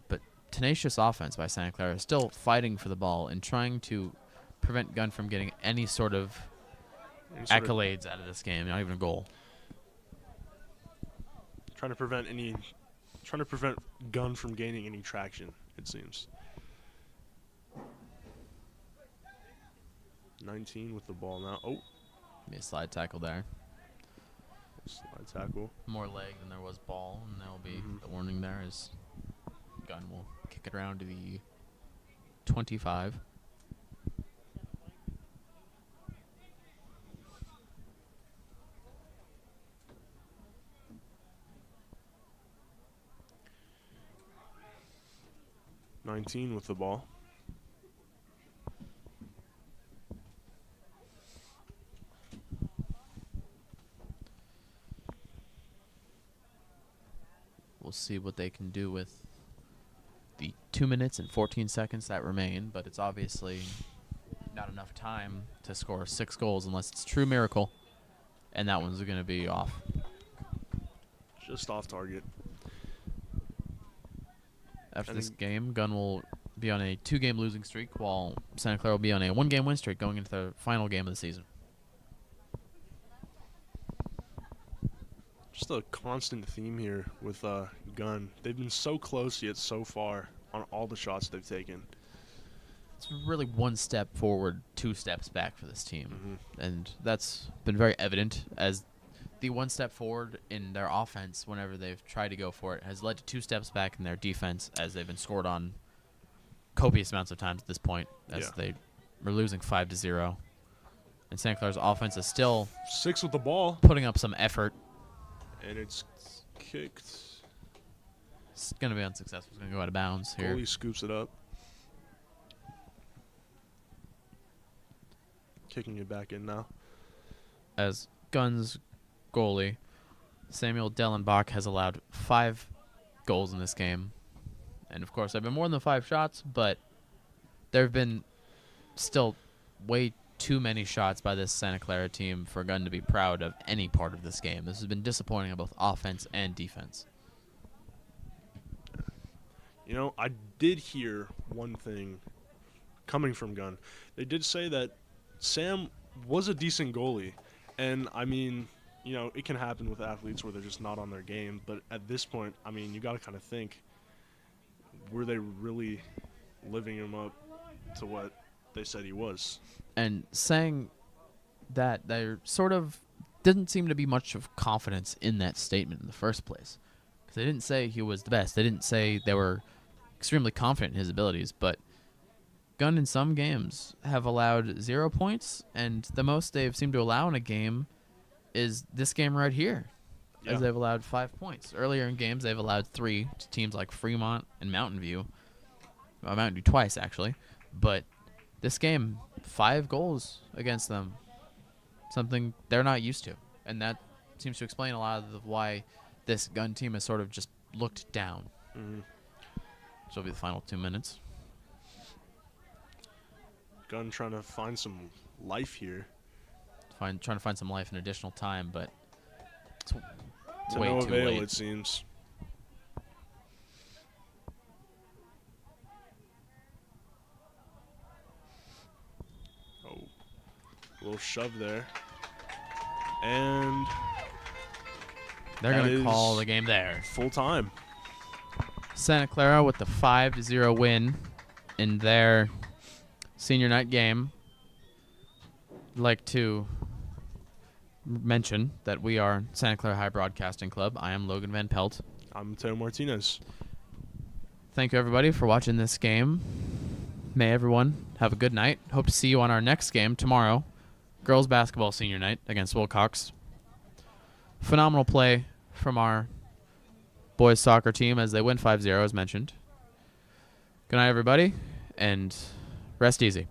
But tenacious offense by Santa Clara, still fighting for the ball and trying to prevent Gunn from getting any sort of accolades out of this game, not even a goal. Trying to prevent Gunn from gaining any traction, it seems. 19 with the ball now. Oh, Be a slide tackle there. slide tackle. More leg than there was ball, and that'll be the warning there as Gunn will kick it around to the 25. $19 with the ball. We'll see what they can do with the 2 minutes and 14 seconds that remain, but it's obviously not enough time to score 6 goals unless it's a true miracle, and that one's going to be off. Just off target. After this game, Gunn will be on a 2-game losing streak, while Santa Clara will be on a 1-game win streak going into the final game of the season. Just a constant theme here with Gunn. They've been so close yet so far on all the shots they've taken. It's really 1 step forward, 2 steps back for this team. And that's been very evident, as the 1 step forward in their offense whenever they've tried to go for it has led to 2 steps back in their defense, as they've been scored on copious amounts of times at this point, as they were losing 5-0. And Santa Clara's offense is still 6 with the ball. putting up some effort. And it's kicked. It's going to be unsuccessful. It's going to go out of bounds here. Goalie scoops it up. Kicking it back in now. As Gunn's goalie, Samuel Dellenbach, has allowed 5 goals in this game. And, of course, there have been more than 5 shots, but there have been still way too many shots by this Santa Clara team for Gunn to be proud of any part of this game. This has been disappointing on both offense and defense. You know, I did hear one thing coming from Gunn. They did say that Sam was a decent goalie. And, I mean, you know, it can happen with athletes where they're just not on their game. But at this point, I mean, you got to kind of think, were they really living him up to what they said he was? And saying that, they're sort of didn't seem to be much of confidence in that statement in the first place. Because they didn't say he was the best. They didn't say they were extremely confident in his abilities. But Gunn in some games have allowed 0 points, and the most they've seemed to allow in a game is this game right here, as they've allowed 5 points. Earlier in games, they've allowed 3 to teams like Fremont and Mountain View. Well, Mountain View twice, actually. But this game, 5 goals against them. Something they're not used to. And that seems to explain a lot of why this Gunn team has sort of just looked down. Mm-hmm. So it'll be the final 2 minutes. Gunn trying to find some life here. Trying to find some life in additional time, but it's To way no too avail, late. it seems. Oh, a little shove there. And They're that going to is call the game there. full time. Santa Clara with the 5-0 win in their senior night game. I'd like to mention that we are Santa Clara High Broadcasting Club. I am Logan Van Pelt. I'm Mateo Martinez. Thank you, everybody, for watching this game. May everyone have a good night. Hope to see you on our next game tomorrow. Girls basketball senior night against Wilcox. Phenomenal play from our boys soccer team as they win 5-0, as mentioned. Good night, everybody, and rest easy.